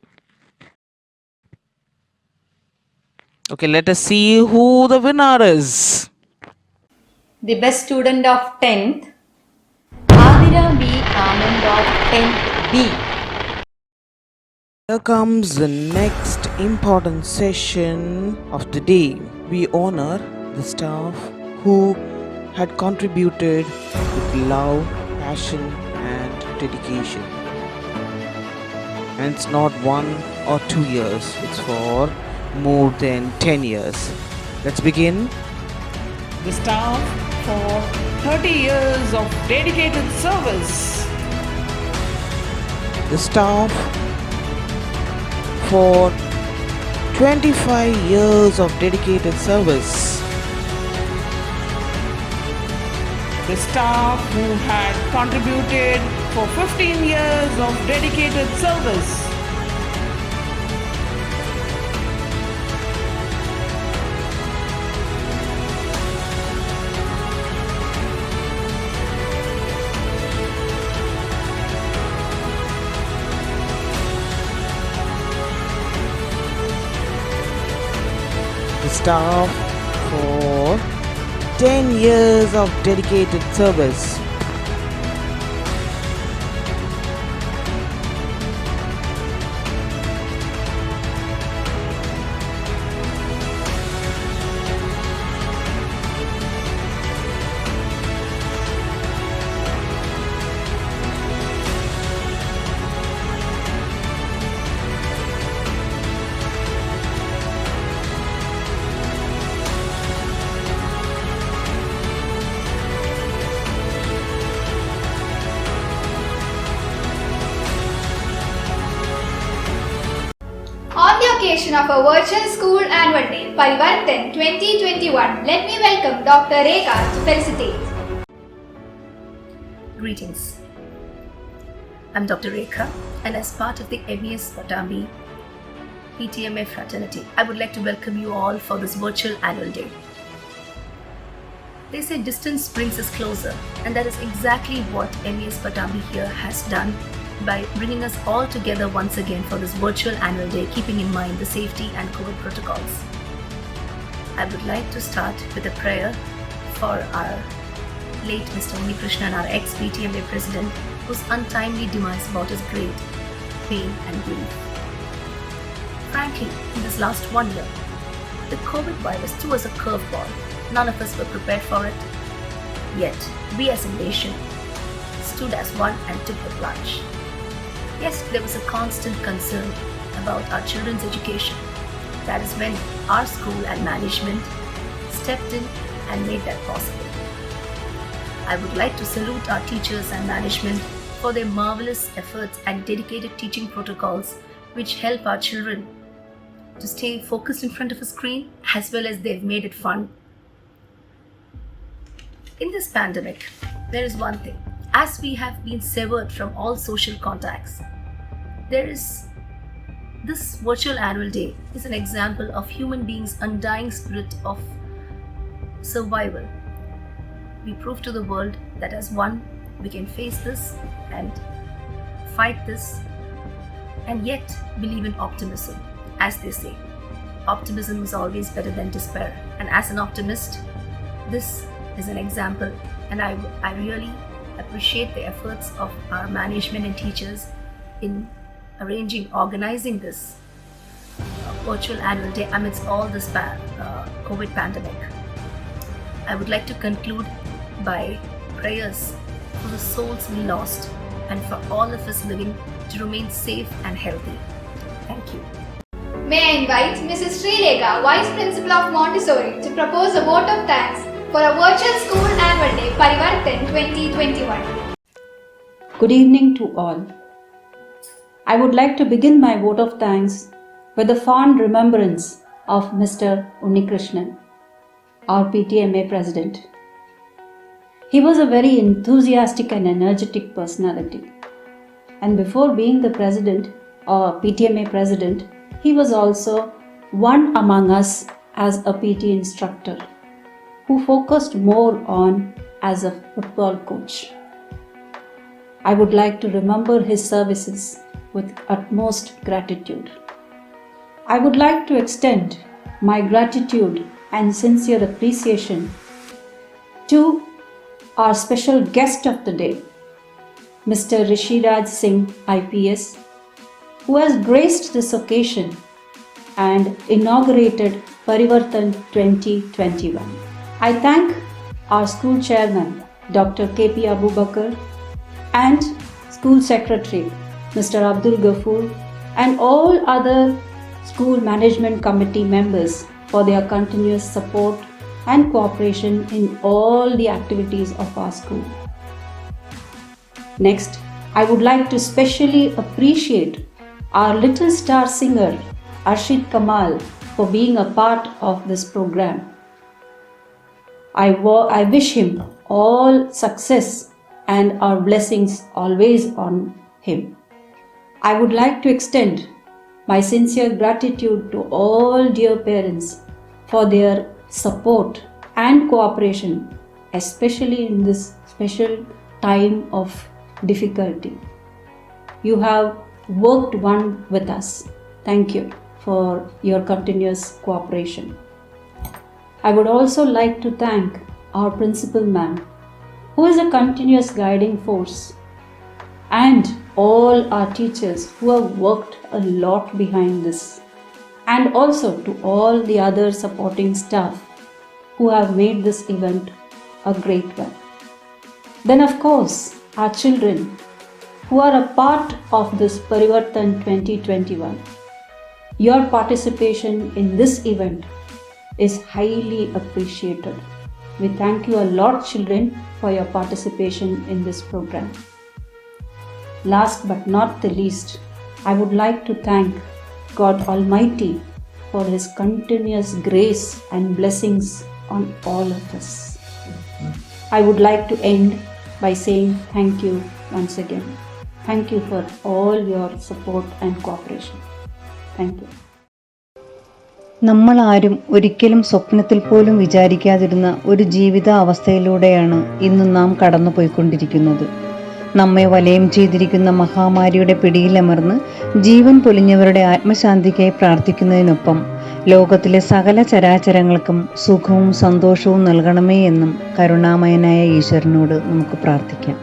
[SPEAKER 5] Okay, let us see who the winner is.
[SPEAKER 7] The best student of 10th. Adira B. Anand of 10th B.
[SPEAKER 5] Here comes the next important session of the day. We honor the staff who had contributed with love, passion, and dedication. And it's not 1 or 2 years, it's for more than 10 years. Let's begin. The staff for 30 years of dedicated service. The staff for 25 years of dedicated service. The staff who had contributed for 15 years of dedicated service. The staff for 10 years of dedicated service.
[SPEAKER 2] On the occasion of our virtual school annual day, Parivartan 2021, let me welcome Dr. Rekha to felicitate.
[SPEAKER 13] Greetings. I'm Dr. Rekha, and as part of the MES Pattambi PTMA fraternity, I would like to welcome you all for this virtual annual day. They say distance brings us closer, and that is exactly what MES Pattambi here has done by bringing us all together once again for this virtual annual day, keeping in mind the safety and COVID protocols. I would like to start with a prayer for our late Mr. Unikrishnan, our ex-PTMA president, whose untimely demise brought us great pain and grief. Frankly, in this last 1 year, the COVID virus threw us a curveball. None of us were prepared for it. Yet, we as a nation stood as one and took the plunge. Yes, there was a constant concern about our children's education. That is when our school and management stepped in and made that possible. I would like to salute our teachers and management for their marvelous efforts and dedicated teaching protocols which help our children to stay focused in front of a screen, as well as they've made it fun. In this pandemic, there is one thing. As we have been severed from all social contacts, this virtual annual day is an example of human beings' undying spirit of survival. We prove to the world that as one, we can face this and fight this, and yet believe in optimism. As they say, optimism is always better than despair. And as an optimist, this is an example, and I really appreciate the efforts of our management and teachers in organizing this virtual annual day amidst all this COVID pandemic. I would like to conclude by prayers for the souls we lost and for all of us living to remain safe and healthy. Thank you.
[SPEAKER 2] May I invite Mrs. Srilega, Vice Principal of Montessori, to propose a vote of thanks for a virtual school annual day Parivartan 2021.
[SPEAKER 14] Good evening to all. I would like to begin my vote of thanks with a fond remembrance of Mr. Unnikrishnan, our PTMA President. He was a very enthusiastic and energetic personality. And before being the President or PTMA President, he was also one among us as a PT instructor who focused more on as a football coach. I would like to remember his services with utmost gratitude. I would like to extend my gratitude and sincere appreciation to our special guest of the day, Mr. Rishiraj Singh IPS, who has graced this occasion and inaugurated Parivartan 2021. I thank our school chairman, Dr. KP Abubakar, and school secretary, Mr. Abdul Ghafoor, and all other school management committee members for their continuous support and cooperation in all the activities of our school. Next, I would like to specially appreciate our little star singer, Arshid Kamal, for being a part of this program. I wish him all success and our blessings always on him. I would like to extend my sincere gratitude to all dear parents for their support and cooperation, especially in this special time of difficulty. You have worked one with us. Thank you for your continuous cooperation. I would also like to thank our principal ma'am, who is a continuous guiding force, and all our teachers who have worked a lot behind this, and also to all the other supporting staff who have made this event a great one. Then of course, our children who are a part of this Parivartan 2021. Your participation in this event is highly appreciated. We thank you a lot, children, for your participation in this program. Last but not the least, I would like to thank God Almighty for His continuous grace and blessings on all of us. I would like to end by saying thank you once again. Thank you for all your support and cooperation. Thank you.
[SPEAKER 15] നമ്മളാരും ഒരിക്കലും സ്വപ്നത്തിൽ പോലും വിചാരിക്കാതിരുന്ന ഒരു ജീവിതാവസ്ഥയിലൂടെയാണ് ഇന്ന് നാം കടന്നുപോയിക്കൊണ്ടിരിക്കുന്നത്. നമ്മെ വലയം ചെയ്തിരിക്കുന്ന മഹാമാരിയുടെ പിടിയിലമർന്ന് ജീവൻ പൊലിഞ്ഞവരുടെ ആത്മശാന്തിക്കായി പ്രാർത്ഥിക്കുന്നതിനൊപ്പം ലോകത്തിലെ സകല ചരാചരങ്ങൾക്കും സുഖവും സന്തോഷവും നൽകണമേ എന്നും കരുണാമയനായ ഈശ്വരനോട് നമുക്ക് പ്രാർത്ഥിക്കാം.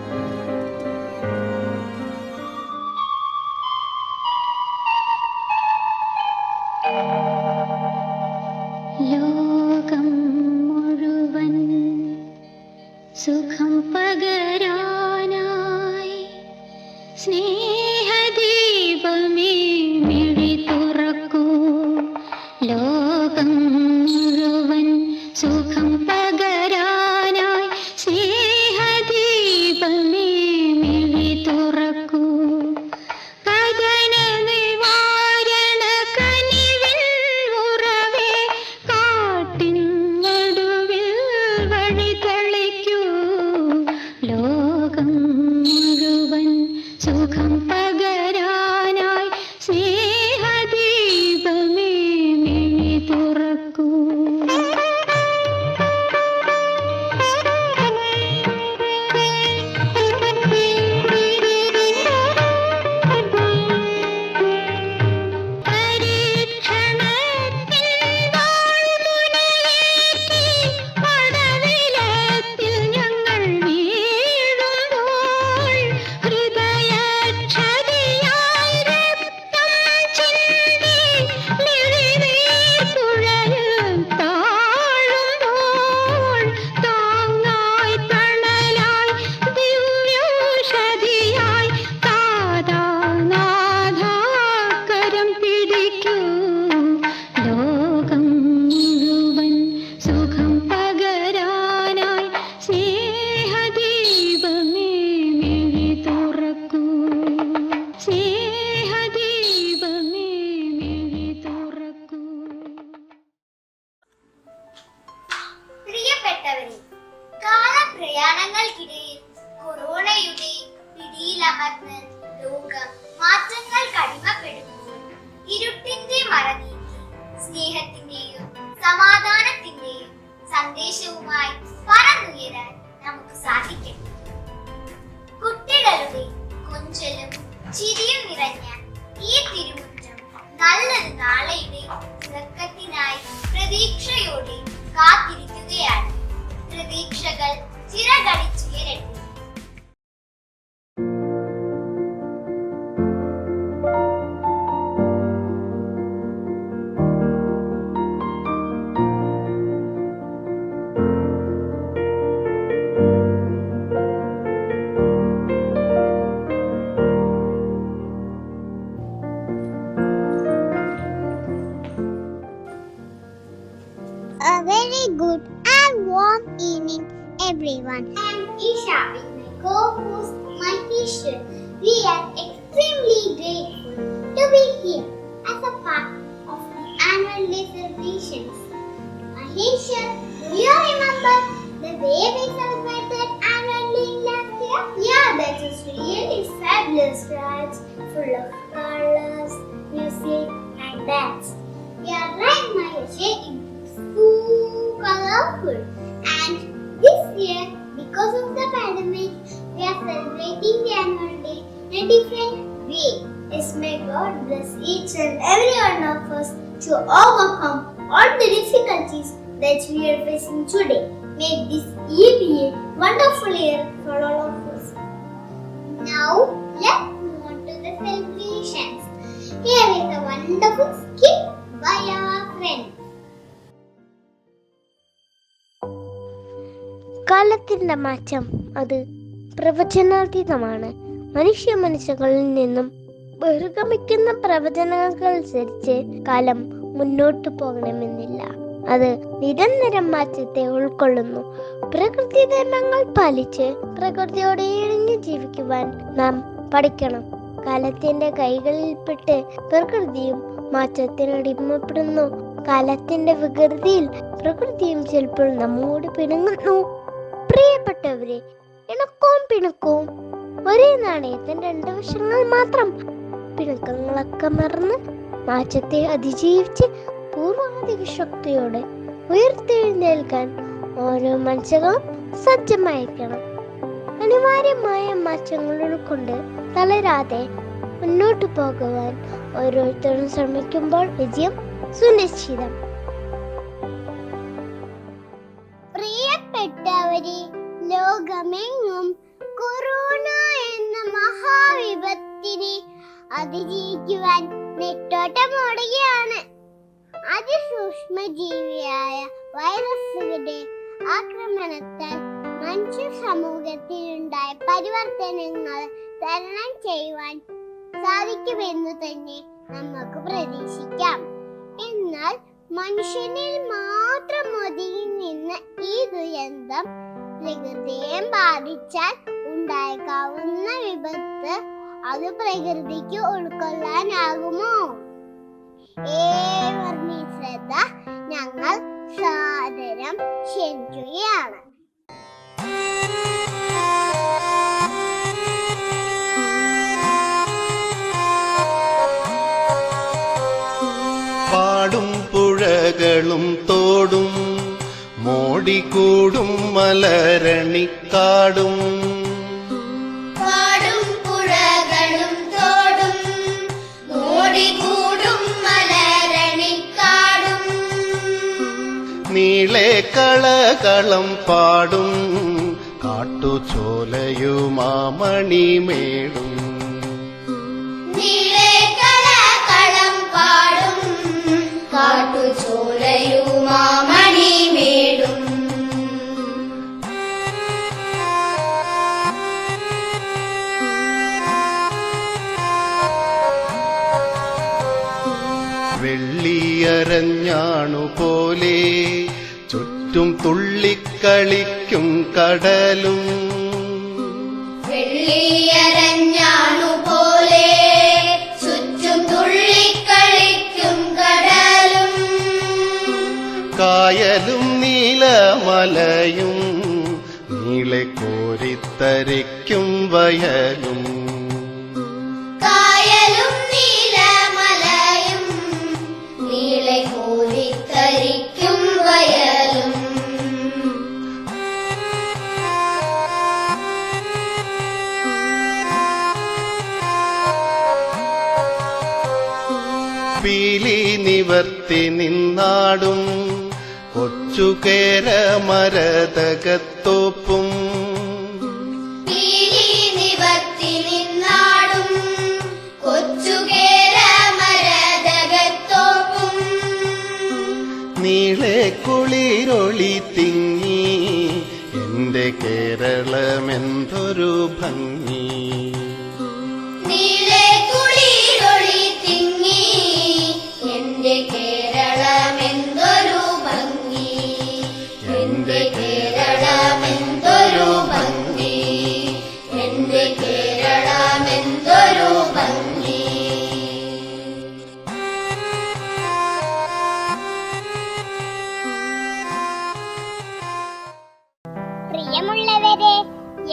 [SPEAKER 4] ലോകം മുഴുവൻ സുഖം പകരാനായി സ്നേഹദീപമേ മിഴി തുറക്കൂ. ലോകം മുഴുവൻ സുഖം പകരാനായി സ്നേഹദീപം
[SPEAKER 16] അമർന്ന് ലോകം മാറ്റങ്ങൾക്ക് അടിമപ്പെടുമ്പോൾ ഇരുട്ടിന്റെ മറ നീക്കി സ്നേഹത്തിന്റെയും സമാധാനത്തിന്റെയും സന്ദേശവുമായി പറന്നുയരാൻ നമുക്ക് സാധിക്കും. കുട്ടികളുടെ കൊഞ്ചലും ചിരിയും നിറഞ്ഞ ഈ തിരുമുറ്റം നല്ലൊരു നാളെയുടെ തുടക്കത്തിനായി പ്രതീക്ഷയോടെ കാത്തിരിക്കുകയാണ്. പ്രതീക്ഷകൾ ചിറകടിച്ചുയരട്ടെ.
[SPEAKER 17] A very good and warm evening, everyone.
[SPEAKER 16] I am Isha with my co-host Mahisha. We are extremely grateful to be here as a part of the annual day celebrations. Mahisha, do you remember the way we celebrated annual day last year? Yeah, that was really fabulous, right? Full of colors, music and dance. Yeah, right, Mahisha. So colorful, and this year, because of the pandemic, we are celebrating the annual day in a different way. Yes, may God bless each and every one of us to overcome all the difficulties that we are facing today. May this year be a wonderful year for all of us. Now, let's move on to the celebrations. Here is a wonderful skit by our friend.
[SPEAKER 17] കാലത്തിന്റെ മാറ്റം അത് പ്രവചനാതീതമാണ്. മനുഷ്യ മനസ്സുകളിൽ നിന്നും ബഹിർഗമിക്കുന്ന പ്രവചനങ്ങൾക്കനുസരിച്ച് കാലം മുന്നോട്ടു പോകണമെന്നില്ല. അത് നിരന്തരം മാറ്റത്തെ ഉൾക്കൊള്ളുന്നു. പ്രകൃതി നിയമങ്ങൾ പാലിച്ച് പ്രകൃതിയോട് ഇണങ്ങി ജീവിക്കുവാൻ നാം പഠിക്കണം. കാലത്തിന്റെ കൈകളിൽപ്പെട്ട് പ്രകൃതിയും മാറ്റത്തിനടിമപ്പെടുന്നു. കാലത്തിന്റെ വികൃതിയിൽ പ്രകൃതിയും ചിലപ്പോൾ നമ്മോട് പിണങ്ങുന്നു. പ്രിയപ്പെട്ടവരെ, ഇണക്കവും പിണക്കവും ഒരേ നാണയത്തിന്റെ രണ്ട് വശങ്ങൾ മാത്രം. പിണക്കങ്ങളൊക്കെ മറന്ന് മാറ്റത്തെ അതിജീവിച്ച് പൂർവാധിക ശക്തിയോടെ ഉയർത്തെഴുന്നേൽക്കാൻ ഓരോ മനുഷ്യരും സജ്ജമായിരിക്കണം. അനിവാര്യമായ മാറ്റങ്ങൾ ഉൾക്കൊണ്ട് തളരാതെ മുന്നോട്ടു പോകുവാൻ ഓരോരുത്തരും ശ്രമിക്കുമ്പോൾ വിജയം സുനിശ്ചിതം. പ്രിയപ്പെട്ടവരെ, ലോകമെങ്ങും കൊറോണ എന്ന മഹാവിപത്തിനെ അതിജീവിക്കുവാൻ നെട്ടോട്ടമോടുകയാണ്. അതിസൂക്ഷ്മജീവിയായ വൈറസുകളുടെ ആക്രമണത്താൽ മനുഷ്യ സമൂഹത്തിലുണ്ടായ പരിവർത്തനങ്ങൾ തരണം ചെയ്യുവാൻ സാധിക്കുമെന്ന് തന്നെ നമുക്ക് പ്രതീക്ഷിക്കാം. എന്നാൽ മനുഷ്യനിൽ മാത്രം ഒതുങ്ങി നിന്ന ഈ ദുരന്തം പ്രകൃതിയെ ബാധിച്ചാൽ ഉണ്ടായേക്കാവുന്ന വിപത്ത് അത് പ്രകൃതിക്ക് ഉൾക്കൊള്ളാനാകുമോ? ഏവർക്കും ശ്രദ്ധ ഞങ്ങൾ സാദരം ക്ഷണിക്കുകയാണ്.
[SPEAKER 18] പാടും പുഴകളും തോടും മോടിക്കൂടും മലരണിക്കാടും.
[SPEAKER 16] പാടും പുഴകളും തോടും മോടിക്കൂടും മലരണിക്കാടും.
[SPEAKER 18] നീളെ കളകളം പാടും കാട്ടുചോലയുമാമണിമേടും.
[SPEAKER 16] നീളേക്കളം പാടും കാട്ടുചോലയുമാമണിമേടും.
[SPEAKER 18] വെള്ളിയരഞ്ഞാണുപോലെ ചുറ്റും തുള്ളിക്കളിക്കും കടലും.
[SPEAKER 16] വെള്ളിയരഞ്ഞാണുപോലെ ചുറ്റും തുള്ളിക്കളിക്കും കടലും.
[SPEAKER 18] കായലും നീലമലയും നീളെ കോരിത്തരയ്ക്കും വയലും. പീലി നിവർത്തി നിന്നാടും കൊച്ചുകേര മരതകത്തോപ്പും നീളെ കുളിരൊളി തിങ്ങി എന്റെ കേരളമെന്തൊരു ഭംഗി എന്റെ കേരളമെന്തൊരു ഭംഗി എന്റെ കേരളമെന്തൊരു ഭംഗി.
[SPEAKER 17] പ്രിയമുള്ളവരെ,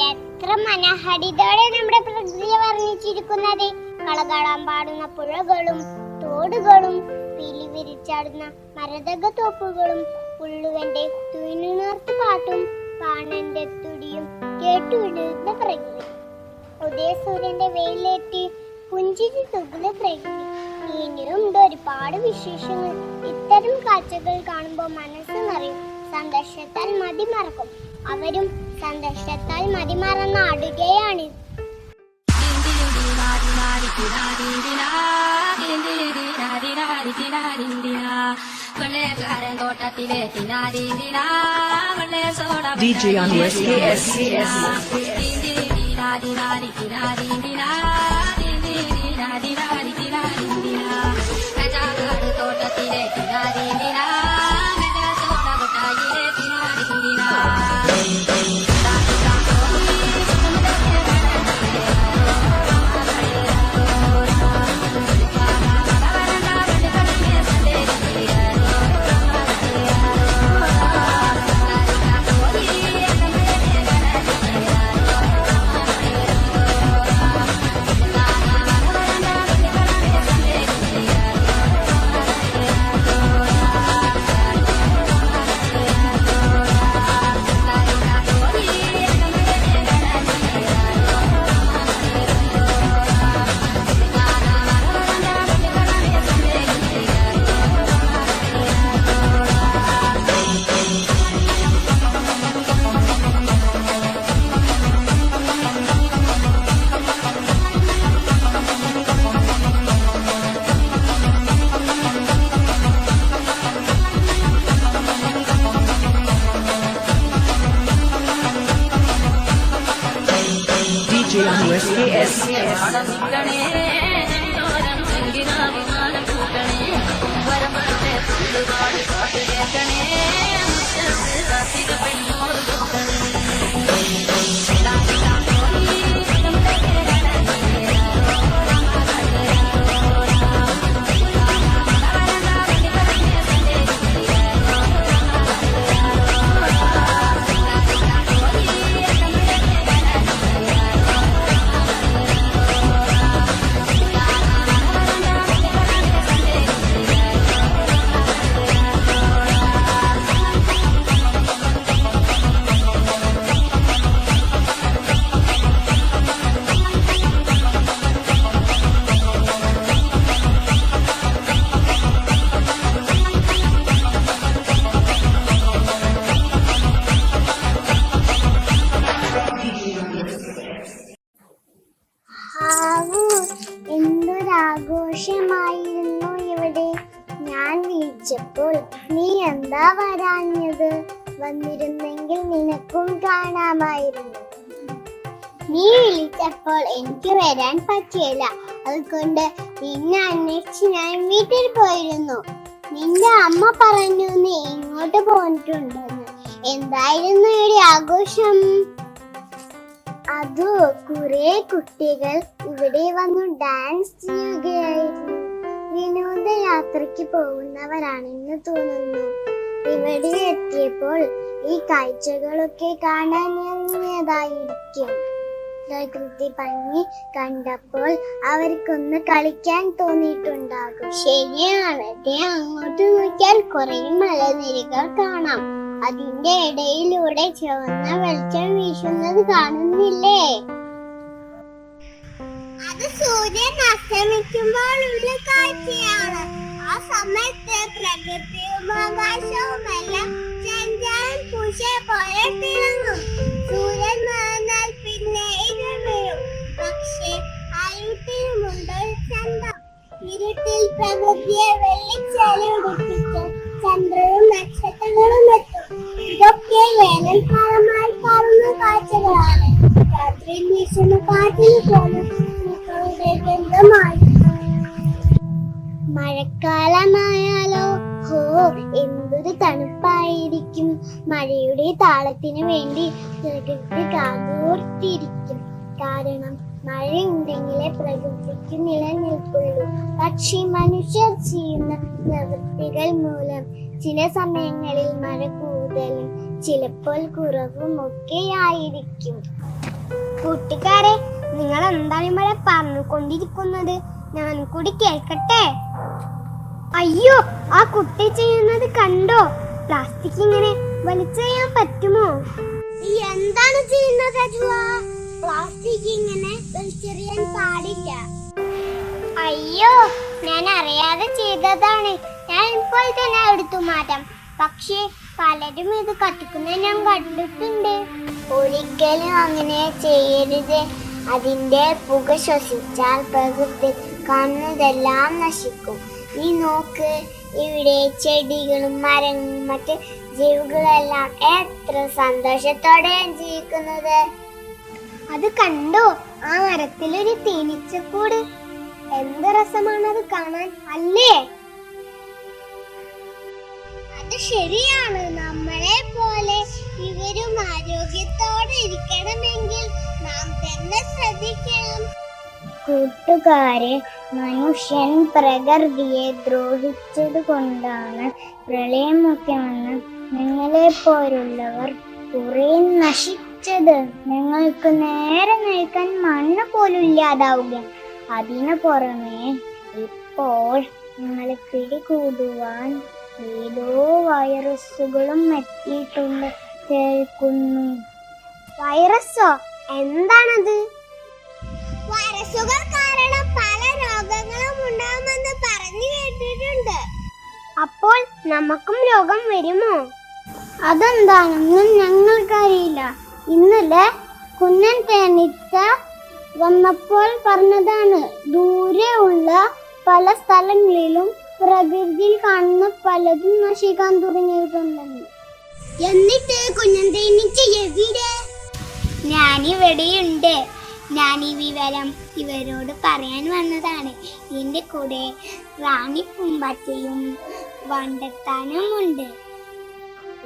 [SPEAKER 17] എത്ര മനഹരിതോടെ നമ്മുടെ പ്രകൃതിയെ വർണ്ണിച്ചിരിക്കുന്നത്. കളകളാൻ പാടുന്ന പുഴകളും തോടുകളും പീലി വിരിച്ചാടുന്ന മരതക തോപ്പുകളും പുള്ളുവന്റെ തുയിനുണർത്ത പാട്ടും പാണന്റെ തുടിയും കേട്ടുവിടുന്ന പ്രകൃതി. ഉദയസൂര്യന്റെ വെയിലേറ്റി പുഞ്ചിരി തുകുന്ന പ്രകൃതി. ഇനിയുണ്ട് ഒരുപാട് വിശേഷങ്ങൾ. ഇത്തരം കാഴ്ചകൾ കാണുമ്പോൾ മനസ്സ് നിറയും. സന്തോഷത്താൽ മതിമറക്കും. അവരും സന്തോഷത്താൽ മതിമറന്ന് ആടുകയാണ്.
[SPEAKER 19] DJ on SKS. DJ on SKS.
[SPEAKER 17] എന്തൊരാഘോഷമായിരുന്നു ഇവിടെ. ഞാൻ വിളിച്ചപ്പോൾ നീ എന്താ വരാഞ്ഞത്? വന്നിരുന്നെങ്കിൽ നിനക്കും കാണാമായിരുന്നു. നീ വിളിച്ചപ്പോൾ എനിക്ക് വരാൻ പറ്റിയില്ല. അതുകൊണ്ട് നിന്നെ അന്വേഷിച്ച് ഞാൻ വീട്ടിൽ പോയിരുന്നു. നിന്റെ അമ്മ പറഞ്ഞു നീ ഇങ്ങോട്ട് പോന്നിട്ടുണ്ടെന്ന്. എന്തായിരുന്നു ഇവിടെ ആഘോഷം? അതോ കുറെ കുട്ടികൾ ഇവിടെ വന്നു ഡാൻസ് ചെയ്യുകയായിരുന്നു. വിനോദയാത്രയ്ക്ക് പോകുന്നവരാണെന്ന് തോന്നുന്നു. ഇവിടെ എത്തിയപ്പോൾ ഈ കാഴ്ചകളൊക്കെ കാണാൻ ഇറങ്ങിയതായിരിക്കും. പ്രകൃതി ഭംഗി കണ്ടപ്പോൾ അവർക്കൊന്ന് കളിക്കാൻ തോന്നിയിട്ടുണ്ടാകും. ശരിയാണ്. അങ്ങോട്ട് നോക്കിയാൽ കുറെ മലനിരകൾ കാണാം. അതിന്റെ ഇടയിലൂടെ ചുവന്ന വെളിച്ചം വീശുന്നത് കാണുന്നില്ലേ?
[SPEAKER 16] അത് സൂര്യൻ അസ്തമിക്കുമ്പോഴുള്ള കാഴ്ചയാണ്. ആ സമയത്ത് പ്രകൃതിയും ആകാശവുമെല്ലാം ചന്ദ്രൻ പൂശ പോലെ തിളങ്ങും. സൂര്യൻ മറന്നാൽ പിന്നെ ഇരുൾ വീഴും. പക്ഷേ ആ ഇരുട്ടിനുമുണ്ട് ചന്തം. ഇരുട്ടിൽ പ്രകൃതിയെ വെള്ളിച്ചാലി ഉടുപ്പിച്ച് ചന്ദ്രനും നക്ഷത്രങ്ങളും എത്തും. ഇതൊക്കെ വേനൽക്കാലമായി കാണുന്ന കാഴ്ചകളാണ്. രാത്രിയിൽ വീശുന്ന കാറ്റിന് പോലും പൂക്കളുടെ ഗന്ധമായി. മഴക്കാലമായാലോ ഹോ എന്തൊരു തണുപ്പായിരിക്കും. മഴയുടെ താളത്തിന് വേണ്ടി പ്രകൃതി കാതോർത്തിരിക്കും. കാരണം മഴയുണ്ടെങ്കിലേ പ്രകൃതിക്ക് നിലനിൽക്കുള്ളൂ. പക്ഷേ മനുഷ്യർ ചെയ്യുന്ന പ്രവൃത്തികൾ മൂലം ചില സമയങ്ങളിൽ മഴ കൂടുതലും ചിലപ്പോൾ കുറവും ഒക്കെ ആയിരിക്കും. കൂട്ടുകാരെ, നിങ്ങൾ എന്താണ് ഇവിടെ പറഞ്ഞുകൊണ്ടിരിക്കുന്നത്? ഞാൻ കൂടി കേൾക്കട്ടെ. അയ്യോ, ആ കുട്ടി ചെയ്യുന്നത് കണ്ടോ? പ്ലാസ്റ്റിക് ഇങ്ങനെ വലിച്ചെറിയാൻ പറ്റുമോ? എന്താണ് ചെയ്യുന്നത് അജുവ? പ്ലാസ്റ്റിക് ഇങ്ങനെ വലിച്ചെറിയാൻ പാടില്ല. അയ്യോ, ഞാൻ അറിയാതെ ചെയ്തതാണ്. ഞാൻ ഇപ്പോൾ തന്നെ എടുത്തു മാറ്റാം. പക്ഷേ പലരും ഇത് കത്തിക്കുന്നത് ഞാൻ കണ്ടിട്ടുണ്ട്. ഒരിക്കലും അങ്ങനെ ചെയ്യരുത്. അതിന്റെ പുക ശ്വസിച്ചാൽ പ്രകൃതി കാണുന്നതെല്ലാം നശിക്കും. നീ നോക്ക്, ഇവിടെ ചെടികളും മരങ്ങളും മറ്റ് ജീവികളെല്ലാം എത്ര സന്തോഷത്തോടെയാണ് ജീവിക്കുന്നത്. അത് കണ്ടോ? ആ മരത്തിലൊരു തേനീച്ചക്കൂട്. എന്ത് രസമാണത് കാണാൻ, അല്ലേ? അത് ശരിയാണ്. നമ്മളെ പോലെ ഇവരും ആരോഗ്യത്തോടെ ഇരിക്കണമെങ്കിൽ നാം തന്നെ ശ്രദ്ധിക്കണം. കൂട്ടുകാരെ, മനുഷ്യൻ പ്രകൃതിയെ ദ്രോഹിച്ചത് കൊണ്ടാണ് പ്രളയമൊക്കെ വന്ന് നിങ്ങളെ പോലുള്ളവർ കുറെ നശിച്ചത്. നിങ്ങൾക്ക് നേരെ നിൽക്കാൻ മണ്ണ് പോലും ഇല്ലാതാവുക. അതിനു പുറമെ ഇപ്പോൾ നിങ്ങളെ പിടികൂടുവാൻ ഏതോ വൈറസുകളും എത്തിയിട്ടുണ്ട് കേൾക്കുന്നു. വൈറസോ? എന്താണത്? വൈറസുകൾ കാരണം പല രോഗങ്ങളും ഉണ്ടാകുമെന്ന് പറഞ്ഞു കേട്ടിട്ടുണ്ട്. അപ്പോൾ നമുക്കും രോഗം വരുമോ? അതെന്താണെന്ന് ഞങ്ങൾക്കറിയില്ല. ഇന്നലെ കുഞ്ഞൻ തേനീച്ച വന്നപ്പോൾ പറഞ്ഞതാണ്, ദൂരെ ഉള്ള പല സ്ഥലങ്ങളിലും പ്രകൃതിയിൽ കാണുന്ന പലതും നശിക്കാൻ തുടങ്ങിയിട്ടുണ്ടെന്ന്. എന്നിട്ട് കുഞ്ഞൻ തേനീച്ച എവിടെ? ഞാനിവിടെയുണ്ട്. ഞാൻ ഈ വിവരം ഇവരോട് പറയാൻ വന്നതാണ്. എന്റെ കൂടെ റാണി പൂമ്പാറ്റയും വണ്ടെത്താനും ഉണ്ട്.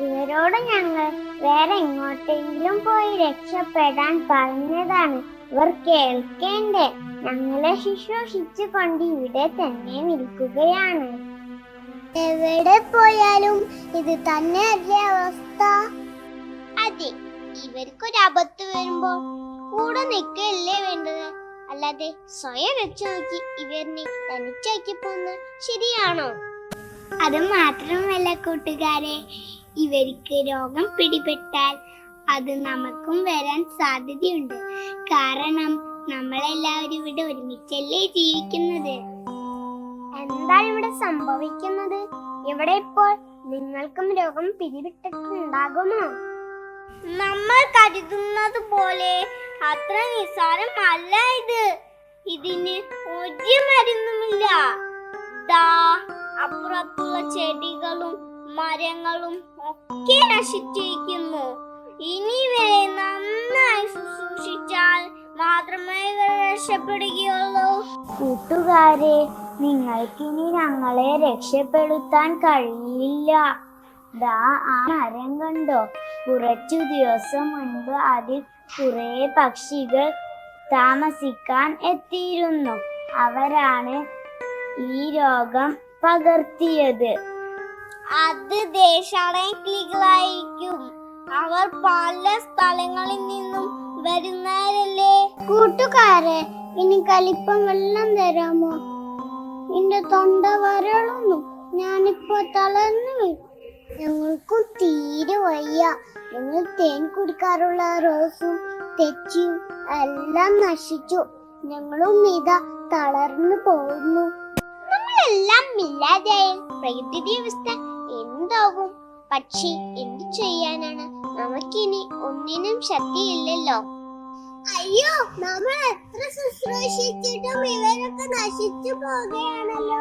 [SPEAKER 16] ഇവരോട് ഞങ്ങൾ വേറെ എങ്ങോട്ടെങ്കിലും പോയി രക്ഷപ്പെടാൻ പറഞ്ഞതാണ്. ഇവർ കേൾക്കേണ്ടേ? ഞങ്ങളെ ശുശ്രൂഷിച്ചു കൊണ്ട് ഇവിടെ തന്നെ നിൽക്കുകയാണ്. എവിടെ പോയാലും ഇത് തന്നെയല്ലേ അവസ്ഥ? അതെ, ഇവർക്കൊരു ആപത്ത് വരുമ്പോൾ കൂടെ നിൽക്കല്ലേ വേണ്ടത്, അല്ലാതെ സ്വയം വെച്ചു നോക്കി ഇവരിനെ തനിച്ചാക്കി പോന്ന് ശരിയാണോ? അത് മാത്രമല്ല കൂട്ടുകാരെ, ഇവർക്ക് രോഗം പിടിപെട്ടാൽ അത് നമുക്കും വരാൻ സാധ്യതയുണ്ട്. കാരണം നമ്മളെല്ലാവരും ഇവിടെ ഒരുമിച്ചല്ലേ ജീവിക്കുന്നത്. എന്താണ് ഇവിടെ സംഭവിക്കുന്നത്? ഇവിടെ ഇപ്പോൾ നിങ്ങൾക്കും രോഗം പിടിപെട്ടിട്ടുണ്ടാകുമോ? നമ്മൾ കരുതുന്നത് പോലെ അത്ര നിസ്സാരമല്ല ഇത്. ഇതിന് ഒരു മരുന്നുമില്ല. ദാ അപ്പുറത്തുള്ള ചെടികളും മരങ്ങളും ഒക്കെ നശിച്ചിരിക്കുന്നു. ഇനി വരെ നന്നായി ശുശ്രൂഷിച്ചാൽ മാത്രമേ രക്ഷപ്പെടുകയുള്ളൂ. കൂട്ടുകാരെ, നിങ്ങൾക്കിനി ഞങ്ങളെ രക്ഷപ്പെടുത്താൻ കഴിയില്ല. ദാ ആ മരം കണ്ടോ? കുറച്ചു ദിവസം മുൻപ് അതിൽ കുറെ പക്ഷികൾ താമസിക്കാൻ എത്തിയിരുന്നു. അവരാണ് ഈ രോഗം പകർത്തിയത്. അത് ദേശാടനക്കിളികളായിരിക്കും. അവർ പല സ്ഥലങ്ങളിൽ നിന്നും വരുന്നവരല്ലേ. കൂട്ടുകാരെ, ഇനി കലിപ്പം വെള്ളം തരാമോ? എന്റെ തൊണ്ട വരളുന്നു. ഞാനിപ്പോ തളർന്നു വീഴും. ഞങ്ങൾക്കും തീരെ വയ്യ. ഞങ്ങൾ തേൻ കുടിക്കാറുള്ള റോസും തെച്ചിയും എല്ലാം നശിച്ചു.
[SPEAKER 17] ഞങ്ങളും ഇതാ തളർന്നു പോകുന്നു. നമ്മളെല്ലാം ഇല്ലാതായ പ്രകൃതി അവസ്ഥ എന്താകും? പക്ഷേ എന്തു ചെയ്യാനാണ്? നമുക്കിനി ഒന്നിനും ശക്തിയില്ലല്ലോ. അയ്യോ, നമ്മൾ എത്ര ശുശ്രൂഷിച്ചിട്ടും ഇവരൊക്കെ നശിച്ചു പോകുകയാണല്ലോ.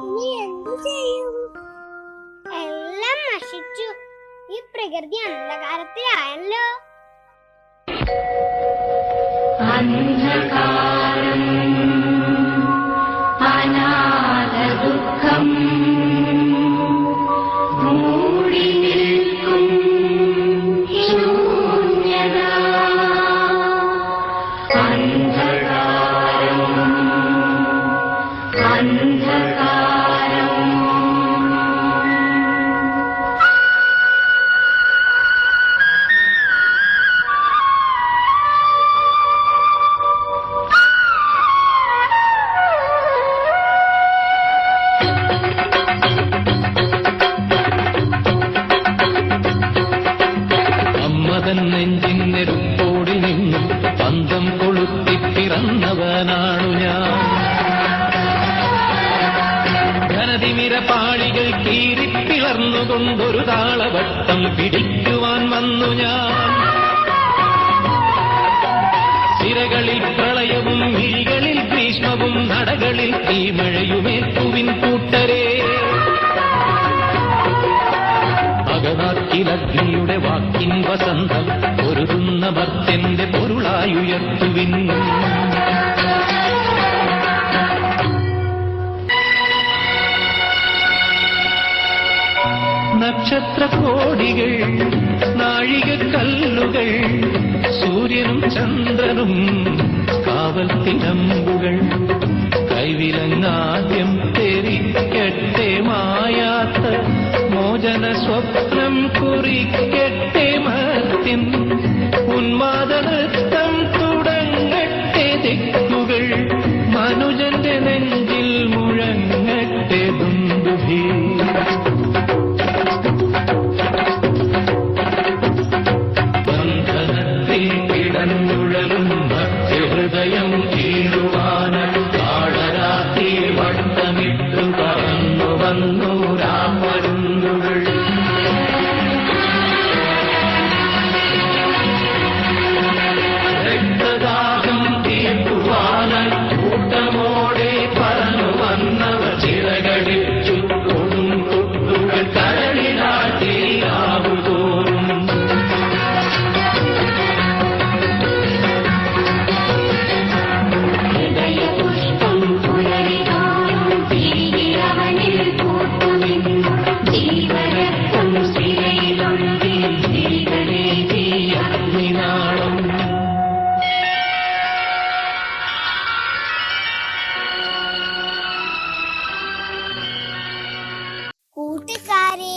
[SPEAKER 17] ഇനി എന്തു ചെയ്യും? എല്ലാം നശിച്ചു. ഈ പ്രകൃതി അന്ധകാരത്തിലായല്ലോ.
[SPEAKER 4] അന്ധകാരം അനാഥ ദുഃഖം മൂടി നിൽക്കും ശൂന്യത. അന്ധകാരം അന്ധകാരം.
[SPEAKER 20] അമ്മതൻ നെഞ്ചിന്നെരുപ്പോടി നിന്നും പന്തം കൊളുത്തി പിറന്നവനാണു ഞാൻ. ഘനതിമിര പാളികൾ കീറിപ്പിളർന്നുകൊണ്ടൊരു താളവട്ടം പിടിക്കുവാൻ വന്നു ഞാൻ. സിരകളിൽ പ്രളയവും മിഴികളിൽ ഗ്രീഷ്മവും നടകളിൽ തീമഴയുമേൽക്കുവിൻ കൂട്ടരേ. അകനാക്കിലഗ്നിയുടെ വാക്കിൻ വസന്തം പൊരുതുന്ന ഭർത്തന്റെ പൊരുളായുയർത്തുവിൻ. നക്ഷത്രകോടികൾ നാഴികക്കല്ലുകൾ സൂര്യനും ചന്ദ്രനും കാവൽ തിരമ്പുകൾ കൈവിലങ്ങാദ്യം തെറിക്കട്ടെ മായാത്ത മോചന സ്വപ്നം കുറിക്കട്ടെ മർത്യൻ ഉന്മാദ നൃത്തം തുടങ്ങട്ടെ ദിക്കുകൾ മനുജന്റെ നെഞ്ചിൽ മുഴങ്ങട്ടെ ദുന്ദുഭി. ബന്ധനത്തിൽ കിടന്നുഴലും ഭക്തിഹൃദയം കീഴുവാന കാടരാത്രി വട്ടമിട്ടു പറന്നു വന്നു രാമരുന്നുകൾ. രക്തദാഹം തീർക്കുവാനായി കൂട്ടമോടെ പറന്നു വന്നവർ ചിറകടിച്ചു കൊടും കൊട്ടുകൾ കരളിലാട്ടി ആവുതോറും.
[SPEAKER 4] ഹൃദയപുഷ്പം പുലരിതോറും തിരികിലവനിൽ പൂത്തുനിന്നു ജീവരക്തം സിരയിലൊഴുകി തിരികളേകി അഗ്നിനാളം.
[SPEAKER 17] കൂട്ടുകാരെ,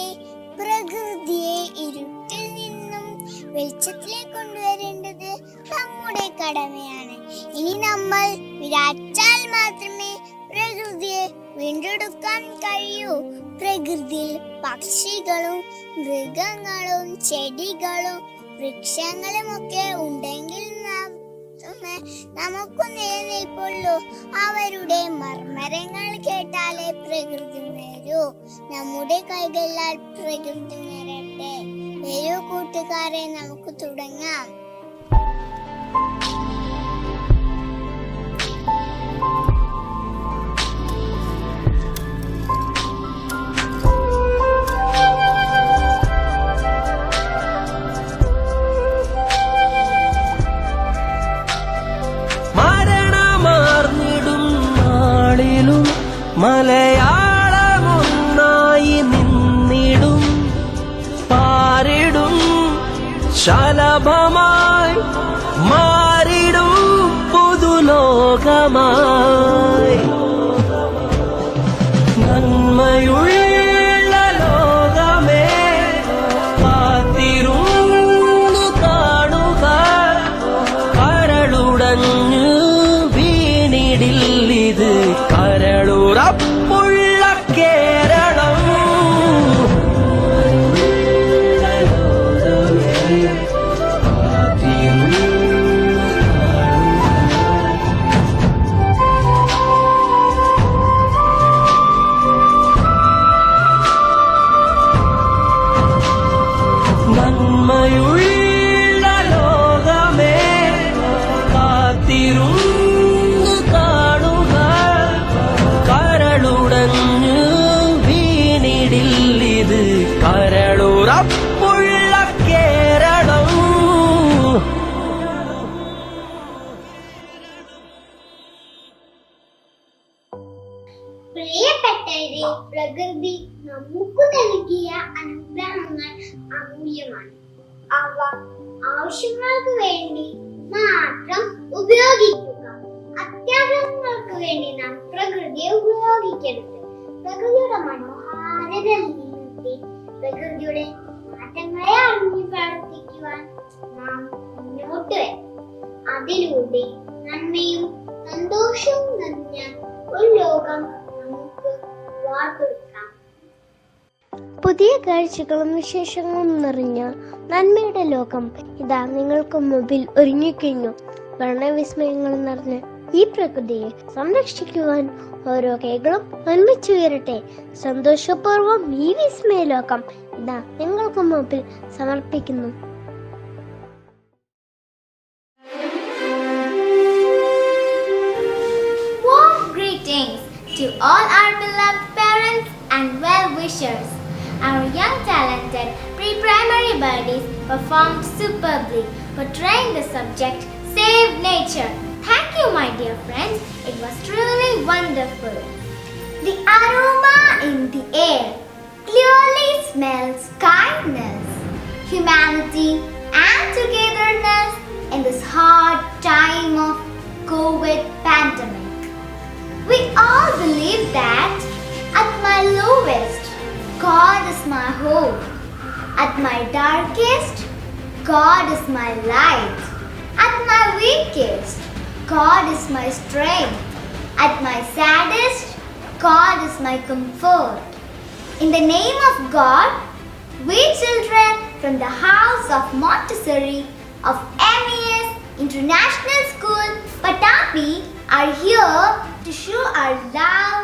[SPEAKER 17] പ്രകൃതിയെ ഇരുട്ടിൽ നിന്നും വെളിച്ചത്തിലേക്ക് കൊണ്ടുവരേണ്ടത് നമ്മുടെ കടമയാണ്. ഇനി നമ്മൾ വിചാരിച്ചാൽ മാത്രമേ പ്രകൃതിയെ വീണ്ടെടുക്കാൻ കഴിയൂ. പ്രകൃതിയിൽ പക്ഷികളും മൃഗങ്ങളും ചെടികളും വൃക്ഷങ്ങളും ഒക്കെ ഉണ്ടെങ്കിൽ മാത്രമേ നമുക്ക് നിലനിൽപ്പുള്ളൂ. അവരുടെ മർമ്മരങ്ങൾ കേട്ടാലേ പ്രകൃതി ഉണരൂ. നമ്മുടെ കൈകളാൽ പ്രകൃതി ഉണരട്ടെ. വരൂ കൂട്ടുകാരെ, നമുക്ക് തുടങ്ങാം.
[SPEAKER 10] മരണമാർന്നിടും നാളിലും മലയാളമൊന്നായി നിന്നിടും. പാരിടും ശലഭമായി മാറിടും പുതുലോകമായി. നന്മയുള്ള ലോകമേ കാത്തിരുന്നു കാണുക. കരളുടഞ്ഞു വീണിടില്ലിത് കരളുറപ്പുള്ള കേരളം. റബ്ബുള്ള കേരളം.
[SPEAKER 16] പ്രിയപ്പെട്ടവരെ, പ്രകൃതി നമുക്ക് നൽകിയ അനുഗ്രഹങ്ങൾ അമൂല്യമാണ്. അവ ആവശ്യങ്ങൾക്ക് വേണ്ടി മാത്രം ഉപയോഗിക്കുക. അത്യാവശ്യങ്ങൾക്ക് വേണ്ടി നാം പ്രകൃതിയെ ഉപയോഗിക്കരുത്. പ്രകൃതിയുടെ മനോഹാരിത നിലനിർത്തി പ്രകൃതിയുടെ മാറ്റങ്ങളെ അറിഞ്ഞു പ്രവർത്തിക്കുവാൻ നാം മുന്നോട്ട് വരും. അതിലൂടെ നന്മയും സന്തോഷവും നിറഞ്ഞ ഒരു ലോകം നമുക്ക് വാർത്തെടുക്കാം.
[SPEAKER 17] പുതിയ കാഴ്ചകളും വിശേഷങ്ങളും നിറഞ്ഞ നന്മയുടെ ലോകം ഇതാ നിങ്ങൾക്ക് മുമ്പിൽ ഒരുങ്ങിക്കഴിഞ്ഞു. വർണ്ണവിസ്മയങ്ങൾ നിറഞ്ഞ ഈ പ്രകൃതിയെ സംരക്ഷിക്കുവാൻ ഓരോ കൈകളും ഒരുമിച്ചുയരട്ടെ. സന്തോഷപൂർവ്വം ഈ വിസ്മയ ലോകം ഇതാ നിങ്ങൾക്ക് മുമ്പിൽ സമർപ്പിക്കുന്നു.
[SPEAKER 16] Warm greetings to all our beloved parents and well-wishers. Our young talented pre-primary birdies performed superbly, portraying the subject Save Nature. Thank you, my dear friends. It was truly wonderful. The aroma in the air clearly smells kindness, humanity and togetherness in this hard time of COVID pandemic. We all believe that at my lowest, God is my hope. At my darkest, God is my light. At my weakest, God is my strength. At my saddest, God is my comfort. In the name of God, we children from the house of Montessori of MES International School, Patambi, are here to show our love,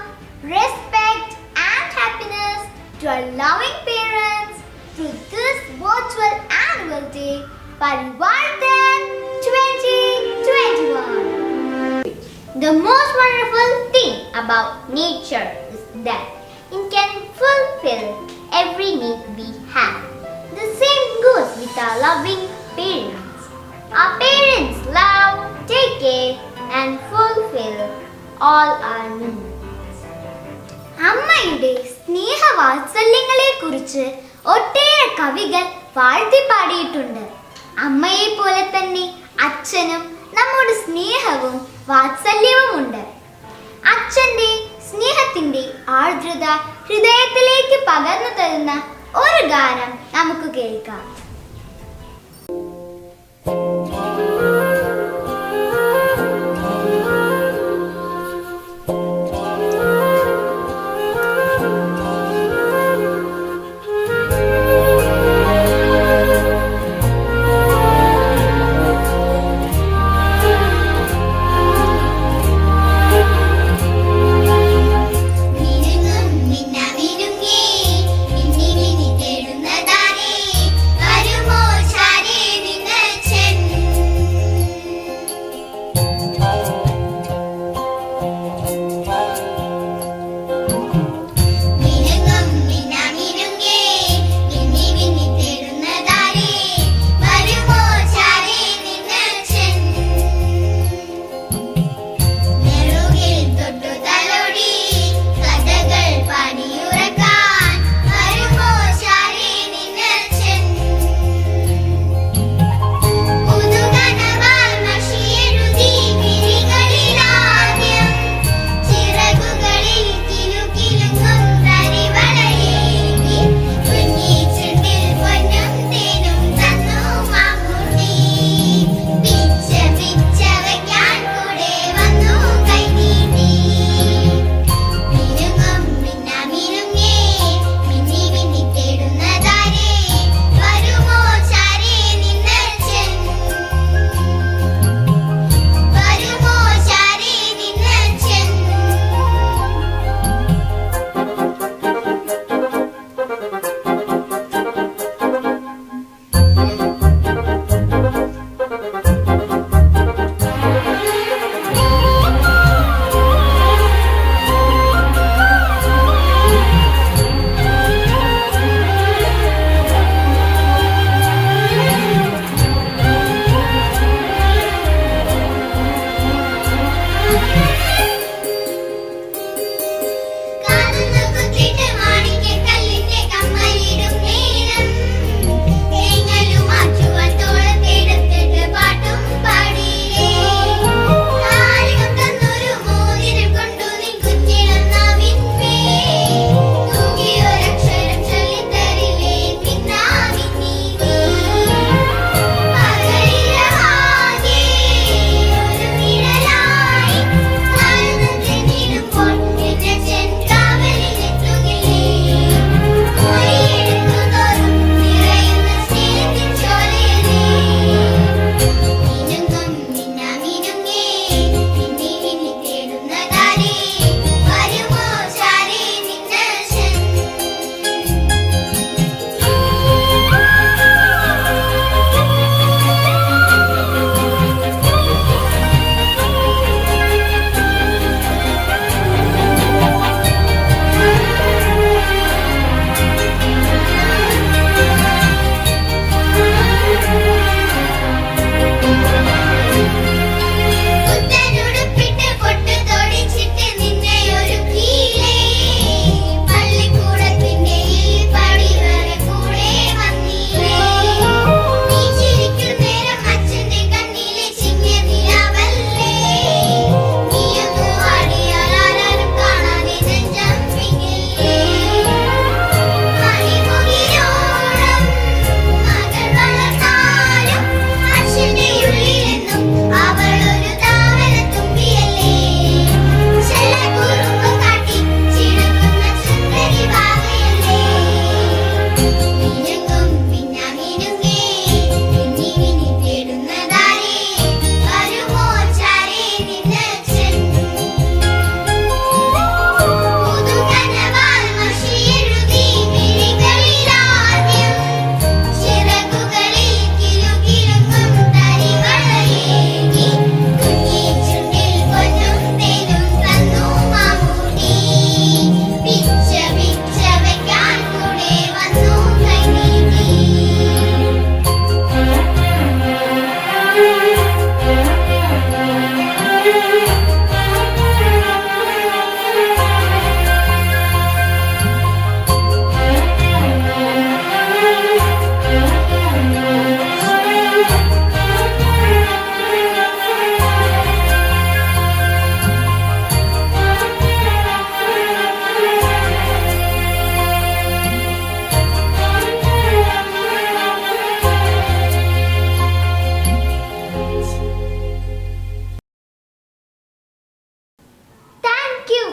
[SPEAKER 16] respect and happiness to our loving parents through this virtual annual day, Parivartan 2021. The most wonderful thing about nature is that it can fulfill every need we have. The same goes with our loving parents. Our parents love, take care and fulfill all our needs. അമ്മയുടെ സ്നേഹവാത്സല്യങ്ങളെ കുറിച്ച് ഒട്ടേറെ കവികൾ വാഴ്ത്തി പാടിയിട്ടുണ്ട്. അമ്മയെ പോലെ തന്നെ അച്ഛനും നമ്മുടെ സ്നേഹവും വാത്സല്യവുമുണ്ട്. അച്ഛന്റെ സ്നേഹത്തിന്റെ ആർദ്രത ഹൃദയത്തിലേക്ക് പകർന്നു തരുന്ന ഒരു ഗാനം നമുക്ക് കേൾക്കാം.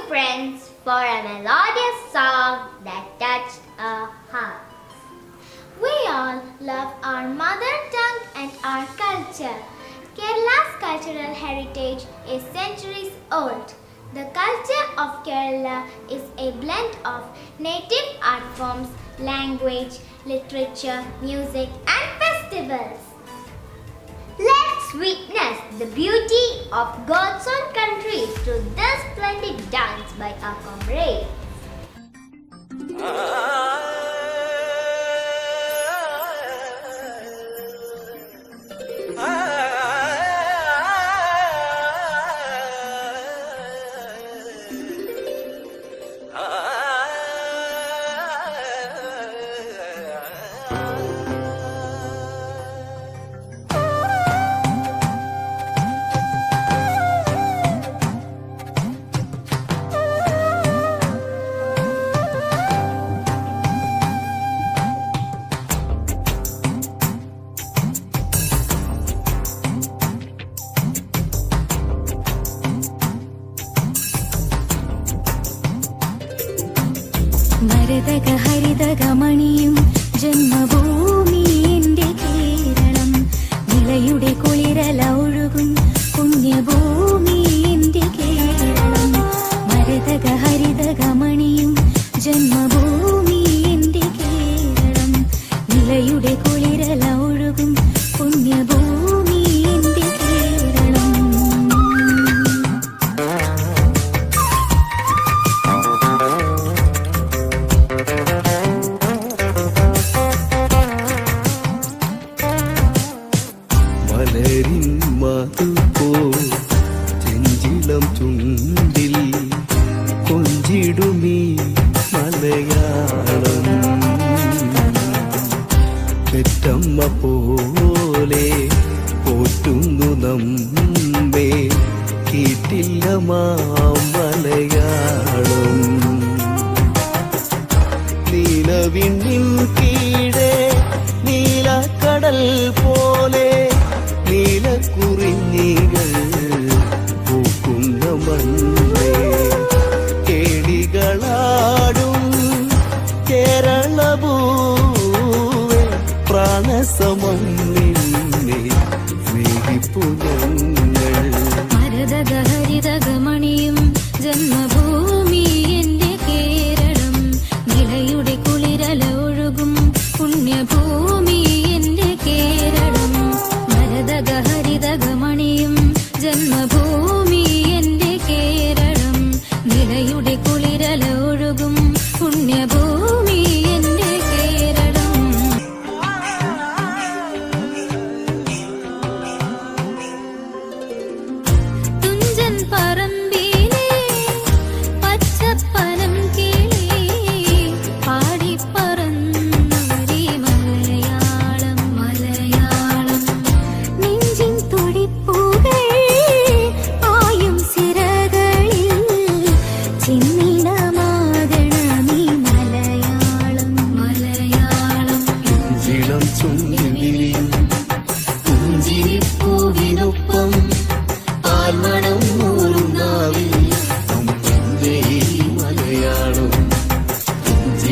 [SPEAKER 16] friends, for a melodious song that touched our hearts. We all love our mother tongue and our culture. Kerala's cultural heritage is centuries old. The culture of Kerala is a blend of native art forms, language, literature, music, and festivals. Let's witness the beauty of God's own country through this splendid dance by our comrades.
[SPEAKER 4] മരതക ഹരിതകമണിയും ജന്മഭൂമി എൻ്റെ കേരളം, നിലയുടെ കുളിരല ഒഴുകും പുണ്യഭൂമി എൻ്റെ കേരളം. മരതക ഹരിതകമണിയും ജന്മഭൂമി എൻ്റെ കേരളം, നിലയുടെ കുളിരല ഒഴുകും പുണ്യഭൂമി എൻ്റെ കേരളം.
[SPEAKER 20] മലരിൻ മധുപോ ചെഞ്ചിളം ചുണ്ടിൽ കൊഞ്ചിടുമീ മലയാളം, പെറ്റമ്മ പോലെ പോറ്റുന്നു നമ്മെ കേട്ടില്ല മലയാളം. നീലവിണ്ണിൻ കീഴേ നീലക്കടൽ പോലെ നീലക്കുറിഞ്ഞികൾ പൂക്കുന്ന മണ്ണേ, കേളികളാടും കേരളഭൂവേ, പ്രാണസമം നിന്നെ സ്നേഹിപ്പു ഞങ്ങൾ.
[SPEAKER 4] മരതക ഹരിതകമണിയും ജന്മഭൂമി എൻ്റെ കേരളം, നിലയുടെ കുളിരല ഒഴുകും പുണ്യഭൂമി എൻ്റെ കേരളം. മരതക ഹരിതകമണിയും ജന്മഭൂമി എൻ്റെ കേരളം, നിലയുടെ കുളിരല ഒഴുകും പുണ്യഭൂമി എൻ്റെ കേരളം. തുഞ്ചൻ പറമ്പിലെ പച്ചപ്പനം കിളി പാടിപ്പറന്നൊരേ മലയാളം, മലയാളം. നെഞ്ചിൻ തുടിപ്പുകൾ പായും സിരകളിൽ ചിന്നിടമാകണമീ മലയാളം, മലയാളം.
[SPEAKER 20] ഇളം ചുണ്ടിൽ പുഞ്ചിരിപ്പൂവിനൊപ്പം പാൽമണം മൂറുന്നാവിൽ അമ്മന്റെ ഈ മലയാളം.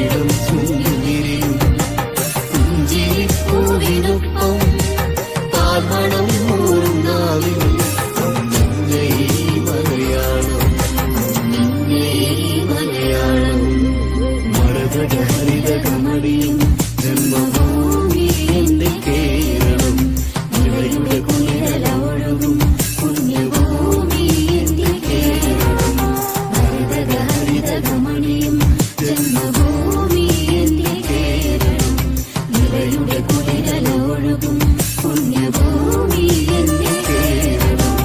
[SPEAKER 20] ഇളം ചുണ്ടിൽ പുഞ്ചിരിപ്പൂവിനൊപ്പം പാൽമണം മൂറുന്നാവിൽ അമ്മന്റെ ഈ മലയാളം, അമ്മന്റെ ഈ മലയാളം. മരതക ഹരിതകമണിയും ജന്മഭൂമി എൻ്റെ കേരളം, നിലയുടെ കുളിരല ഒഴുകും പുണ്യഭൂമി എൻ്റെ കേരളം. മരതക ഹരിതകമണിയും ജന്മഭൂമി എൻ്റെ കേരളം, നിലയുടെ കുളിരല ഒഴുകും പുണ്യഭൂമി എൻ്റെ Keralam.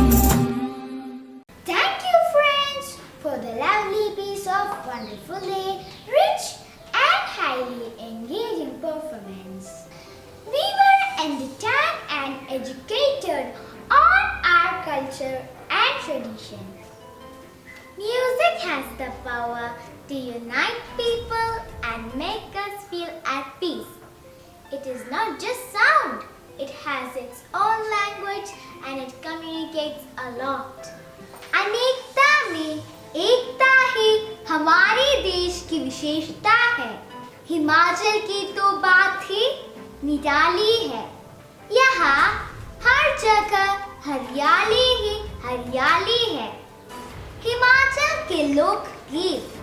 [SPEAKER 16] Thank you, friends, for the lovely piece of wonderful day, rich and highly engaging performance. We were entertained and educated on our culture and traditions. Music has the power to unite people and make us feel at peace. It is not just sound, it has its own language and it communicates a lot. Anekta mein ekta hai, विशेषता है। हिमाचल की तो बात ही निराली है। यहाँ हर जगह हरियाली ही हरियाली है। हिमाचल के लोकगीत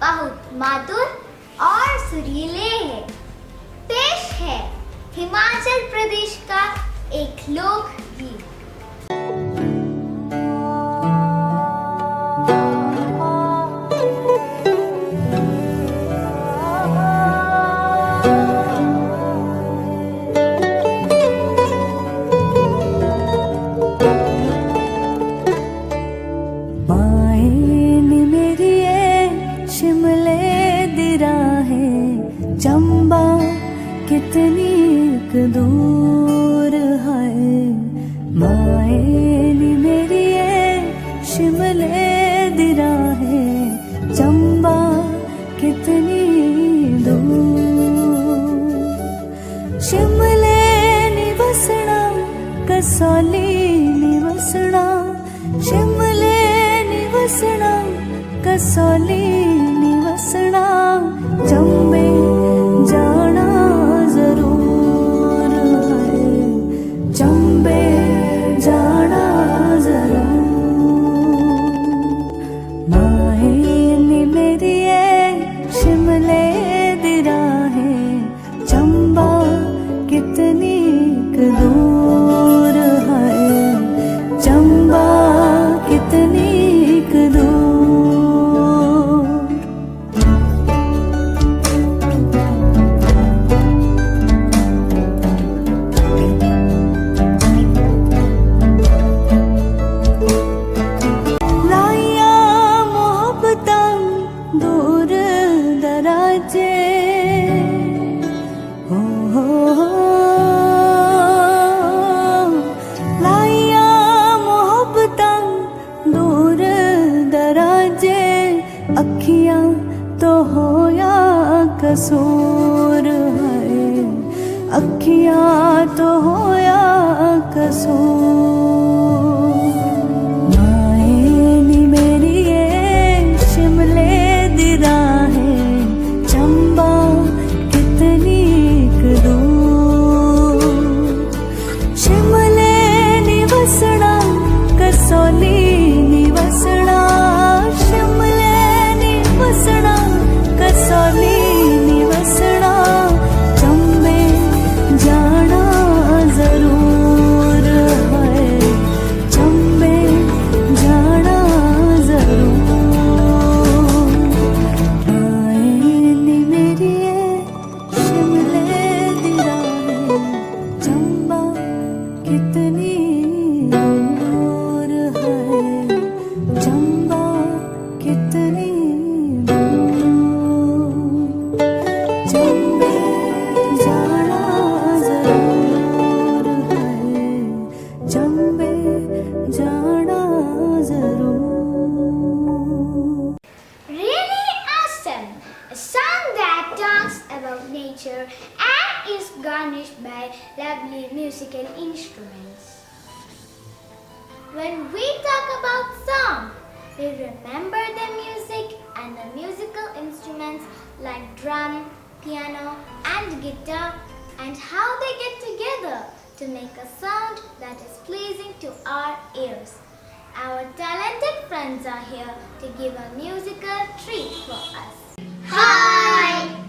[SPEAKER 16] बहुत मधुर और सुरीले हैं। पेश है हिमाचल प्रदेश का एक लोकगीत।
[SPEAKER 4] चंबा कितनी दूर है, मायनी मेरी ये शिमले दिरा है। चंबा कितनी दूर, शिमले निवसना कसौली निवसना, शिमले निवसना कसौली निवसना। चंबे जाना जरूर है, चंबे जाना जरूर। मायनी मेरी ये शिमले दिरा है। चंबा कितनी दूर है, चंबा कितनी दूर। अखियां तो होया कसूर है, अखियां तो होया कसूर। मायनी मेरी ये शिमले दिरा है। चंबा कितनी दूर, शिमले निवसना कसौली निवसना, शिमले निवसना कसौली निवसना। चंबे जाना जरूर है, चंबे जाना जरूर। मायनी मेरी ये शिमले दिरा है। चंबा कितनी दूर है, चंबा कितनी
[SPEAKER 16] and is garnished by lovely musical instruments. When we talk about song, we remember the music and the musical instruments like drum, piano and guitar, and how they get together to make a sound that is pleasing to our ears. Our talented friends are here to give a musical treat for us. Hi!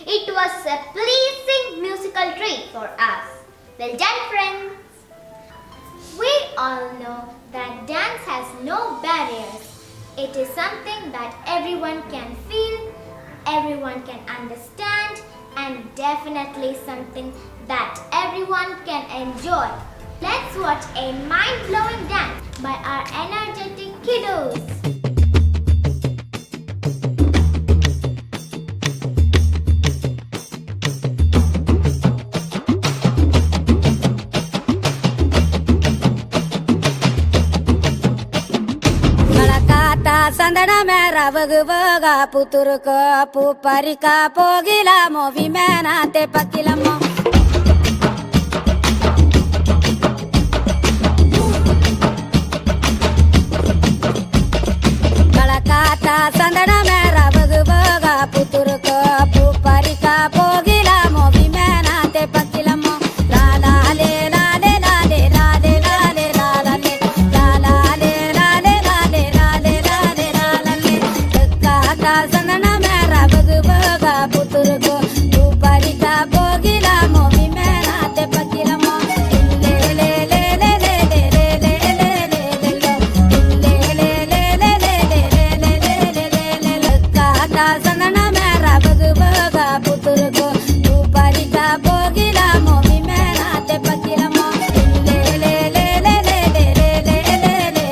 [SPEAKER 16] It was a pleasing musical treat for us. Well done, friends. We all know that dance has no barriers. It is something that everyone can feel, everyone can understand, and definitely something that everyone can enjoy. Let's watch a mind-blowing dance by our energetic kiddos.
[SPEAKER 21] Sandna मेरा बगबगा पुतुर को पुपरिका पोगिला मोवी मैना ते पकिलमो कलकाता संदना मेरा बगबगा पुतुर को पुपरिका पोगिला मोवी मैना ते पकिलमो ला ला ले ला ले ला ले ला ले ला ले ला ला ले ला ला ले ला ले ला ले ला ले संदना मेरा बगबगा पुतुर को पुपरिका पोगिला मोवी मैना ते पकिलमो ले ले ले ले ले ले ले ले ले ले ले ले ले ले ले काता संदना मेरा बगबगा पुतुर को पुपरिका पोगिला मोवी मैना ते पकिलमो ले ले ले ले ले ले ले ले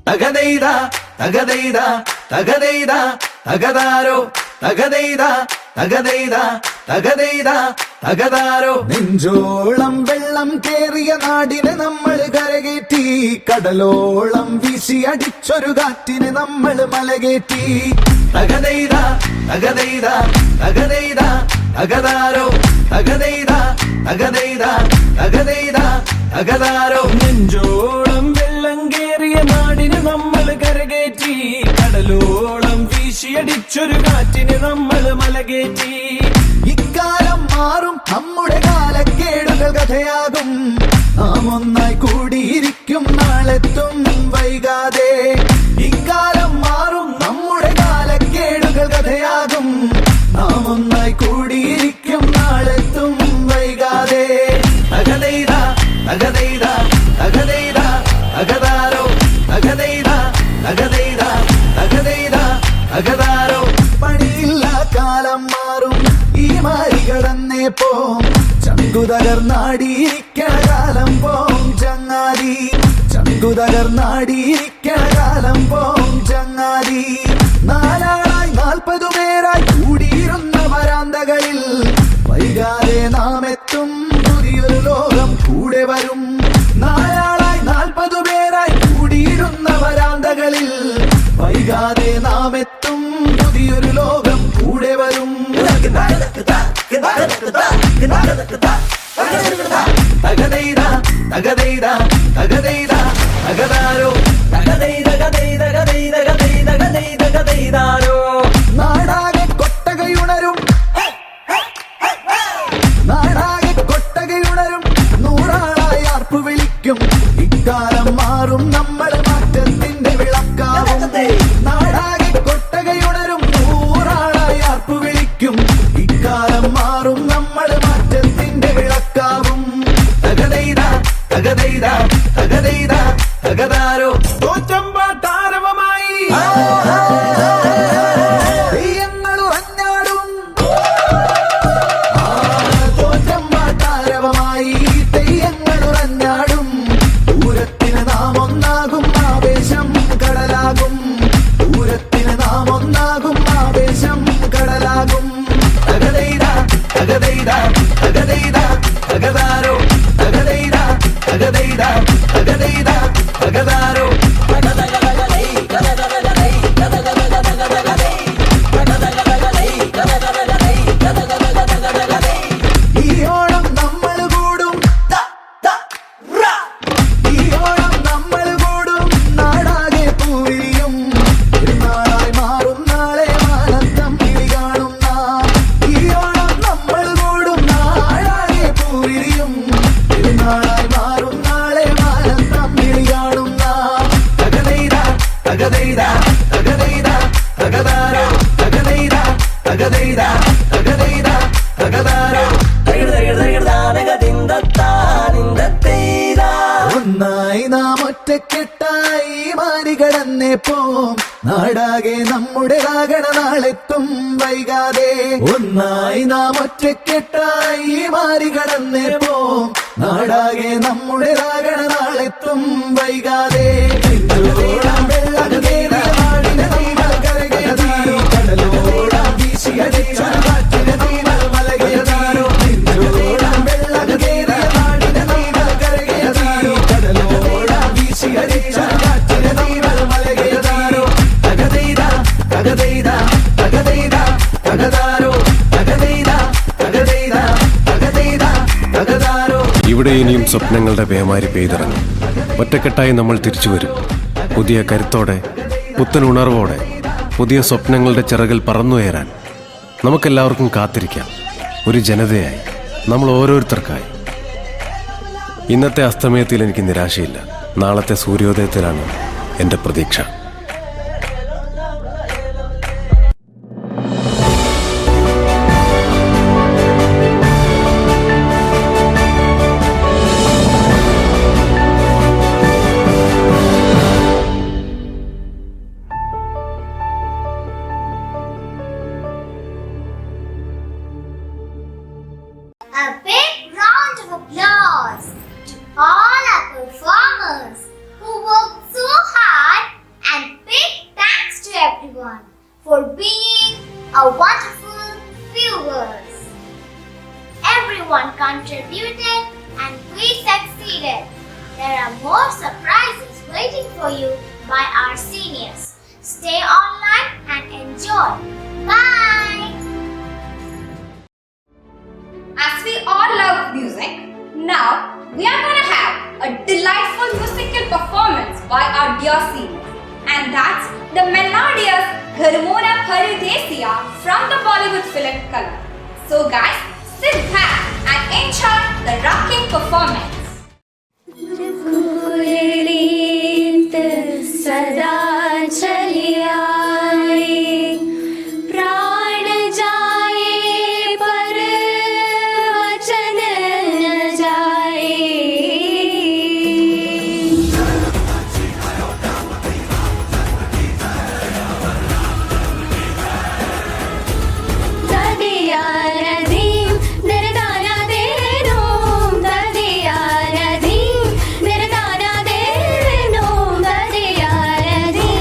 [SPEAKER 20] തകതൈതാ തകതൈതാ തകതൈതാ തകതാരോ തകതൈതാ തകതൈതാ തകതൈതാ തകതാരോ നെഞ്ചോളം വെള്ളം കേറിയ നാടിനെ നമ്മൾ കരകേറ്റി കടലോളം വീശി അടിച്ചൊരു കാറ്റിനെ നമ്മൾ മലകേറ്റി തകതൈതാ തകതൈതാ തകതൈതാ തകതാരോ തകതൈതാ തകതൈതാ തകതൈതാ തകതാരോ നെഞ്ചോളം വെള്ളം കേറിയ നാടിനെ നമ്മൾ കരകേറ്റി കടലോളം വീശിയടിച്ചൊരു കാറ്റിനെ നമ്മൾ മലകേറ്റി ഇക്കാലം മാറും നമ്മുടെ കാലക്കേടുകൾ കഥയാകും നാം ഒന്നായി കൂടിയിരിക്കും നാളെത്തും വൈകാതെ ഇക്കാലം മാറും നമ്മുടെ കാലക്കേടുകൾ കഥയാകും നാം ഒന്നായി കൂടിയിരിക്കും നാളെത്തും വൈകാതെ തകതൈതാ തകതൈതാ തകതൈതാ തകതാരോ തകതൈതാ തകതൈതാ തകതൈതാ തകതാരോ പണിയില്ല കാലം മാറും ഈ മാരി കടന്നേ പോം ചങ്കുതകർന്നാടിയിരിക്കണ കാലം പോം ചങ്ങാതി ചങ്കുതകർന്നാടിയിരിക്കണ കാലം പോം ചങ്ങാതി നാലാളായി 40 പേരായി കൂടിയിരുന്ന വരാന്തകളിൽ വൈകാതെ നാം എത്തും പുതിയൊരു ലോകം കൂടെ വരും നാലാളായി 40 പേരായി കൂടിയിരുന്ന വരാന്തകളിൽ വൈകാതെ നാം എത്തും പുതിയൊരു ലോകം കൂടെ വരും തകതൈതാ തകതൈതാ തകതൈതാ തകതാരോ തകതൈതാ തകതൈതാ തകതൈതാ തകതൈതാരോ നാടാകെ കൊട്ടകയുണരും നാടാകെ കൊട്ടകയുണരും നൂറാളായി ആർപ്പു വിളിക്കും ഇക്കാലം മാറും നമ്മൾ മാറ്റത്തിന്റെ വിളക്കാവും നാടാകെ കൊട്ടകയുണരും നൂറാളായി ആർപ്പു വിളിക്കും ഇക്കാലം മാറും നമ്മൾ മാറ്റത്തിന്റെ വിളക്കാവും തകതൈതാ തകതൈതാ തകതൈതാ തകതാരോ തോറ്റമ്പാട്ടാരവമായി തെയ്യങ്ങളുറഞ്ഞാടും തോറ്റമ്പാട്ടാരവമായി തെയ്യങ്ങളുറഞ്ഞാടും പൂരത്തിന് നാം ഒന്നാകും ആവേശം കടലാകും പൂരത്തിന് നാം ഒന്നാകും ആവേശം കടലാകും തകതൈതാ തകതൈതാ തകതൈതാ തകതാരോ തകതൈതാ തകതൈതാ തകതൈതാ തകതാരോ തകതൈതാ തകതാരോ തകതൈത തകതൈത തകതൈത തകതാരോ ഒന്നായി നാം ഒറ്റക്കെട്ടായി മാറികടന്നേ പോം നാടാകെ നമ്മുടേതാകണ നാളെത്തും വൈകാതെ ഒന്നായി നാം ഒറ്റക്കെട്ടായി മാറികടന്നേ പോം നാടാകെ നമ്മുടേതാകണ നാളെത്തും വൈകാതെ കടലോടാം വീശിയ മലകയതാരോ
[SPEAKER 6] ഇവിടെ ഇനിയും സ്വപ്നങ്ങളുടെ പേമാരി പെയ്തിറങ്ങും. ഒറ്റക്കെട്ടായി നമ്മൾ തിരിച്ചു വരും. പുതിയ കരുത്തോടെ, പുത്തൻ ഉണർവോടെ, പുതിയ സ്വപ്നങ്ങളുടെ ചിറകിൽ പറന്നുയരാൻ നമുക്കെല്ലാവർക്കും കാത്തിരിക്കാം. ഒരു ജനതയായി, നമ്മൾ ഓരോരുത്തർക്കായി. ഇന്നത്തെ അസ്തമയത്തിൽ എനിക്ക് നിരാശയില്ല. നാളത്തെ സൂര്യോദയത്തിലാണ് എൻ്റെ പ്രതീക്ഷ.
[SPEAKER 16] A big round of applause to all our performers who worked so hard, and big thanks to everyone for being a wonderful viewers. Everyone contributed and we succeeded. There are more surprises waiting for you by our seniors. Stay online and enjoy. Bye!
[SPEAKER 1] As we all love music, now we are going to have a delightful musical performance by our dear seniors. And that's the melodious Gharmona Paradesiya from the Bollywood film Color. So guys, sit back and enjoy the rocking performance.
[SPEAKER 18] सदा चली आई प्राण जाए पर वचन न जाए ददिया नदीम निर्दाना दे रोम ददिया नदीम निर्दाना दे रोम ददिया नदीम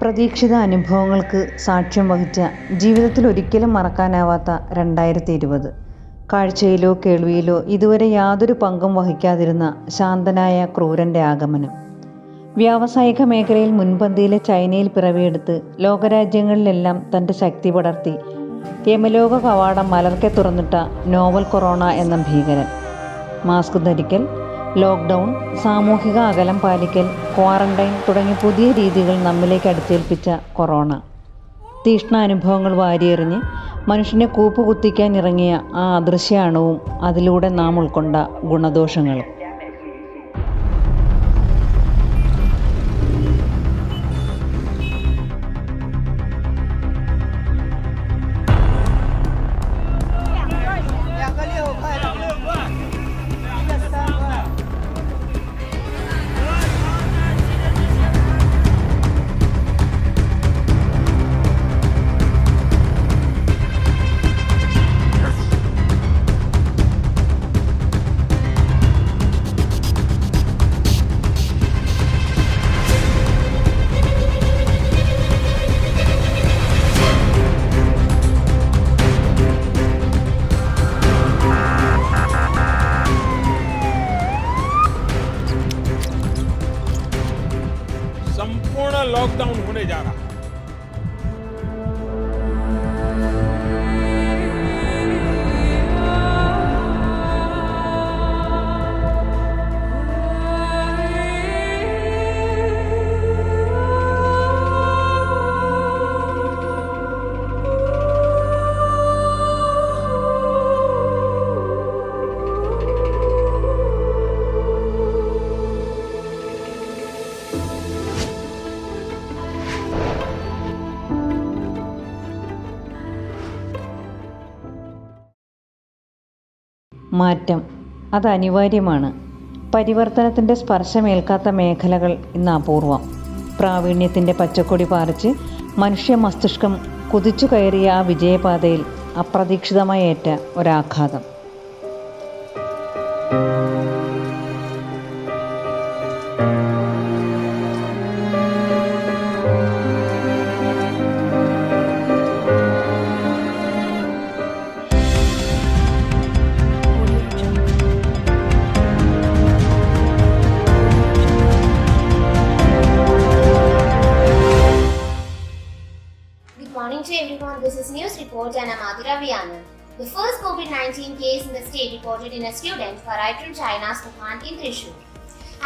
[SPEAKER 15] അപ്രതീക്ഷിത അനുഭവങ്ങൾക്ക് സാക്ഷ്യം വഹിച്ച ജീവിതത്തിൽ ഒരിക്കലും മറക്കാനാവാത്ത 2020. കാഴ്ചയിലോ കേൾവിയിലോ ഇതുവരെ യാതൊരു പങ്കും വഹിക്കാതിരുന്ന ശാന്തനായ ക്രൂരൻ്റെ ആഗമനം. വ്യാവസായിക മേഖലയിൽ മുൻപന്തിയിലെ ചൈനയിൽ പിറവിയെടുത്ത് ലോകരാജ്യങ്ങളിലെല്ലാം തൻ്റെ ശക്തി പടർത്തി യമലോക കവാടം മലർക്കെ തുറന്നിട്ട നോവൽ കൊറോണ എന്ന ഭീകരൻ. മാസ്ക് ധരിക്കൽ, ലോക്ക്ഡൗൺ, സാമൂഹിക അകലം പാലിക്കൽ, ക്വാറന്റൈൻ തുടങ്ങിയ പുതിയ രീതികൾ നമ്മിലേക്ക് അടിച്ചേൽപ്പിച്ച കൊറോണ. തീക്ഷ്ണാനുഭവങ്ങൾ വാരിയെറിഞ്ഞ് മനുഷ്യനെ കൂപ്പുകുത്തിക്കാൻ ഇറങ്ങിയ ആ അദൃശ്യ അണുവും അതിലൂടെ നാം ഉൾക്കൊണ്ട ഗുണദോഷങ്ങളും.
[SPEAKER 3] संपूर्ण लॉकडाउन होने जा रहा है।
[SPEAKER 15] മാറ്റം അത് അനിവാര്യമാണ്. പരിവർത്തനത്തിൻ്റെ സ്പർശമേൽക്കാത്ത മേഖലകൾ ഇന്ന് അപൂർവം. പ്രാവീണ്യത്തിൻ്റെ പച്ചക്കൊടി പാറിച്ച് മനുഷ്യ മസ്തിഷ്കം കുതിച്ചു കയറിയ ആ വിജയപാതയിൽ അപ്രതീക്ഷിതമായി ഏറ്റ ഒരാഘാതം.
[SPEAKER 22] Good morning to everyone. This is News Report and I'm Adira Viana. The first COVID-19 case in the state reported in a student arrived from China's Wuhan in Thrissur.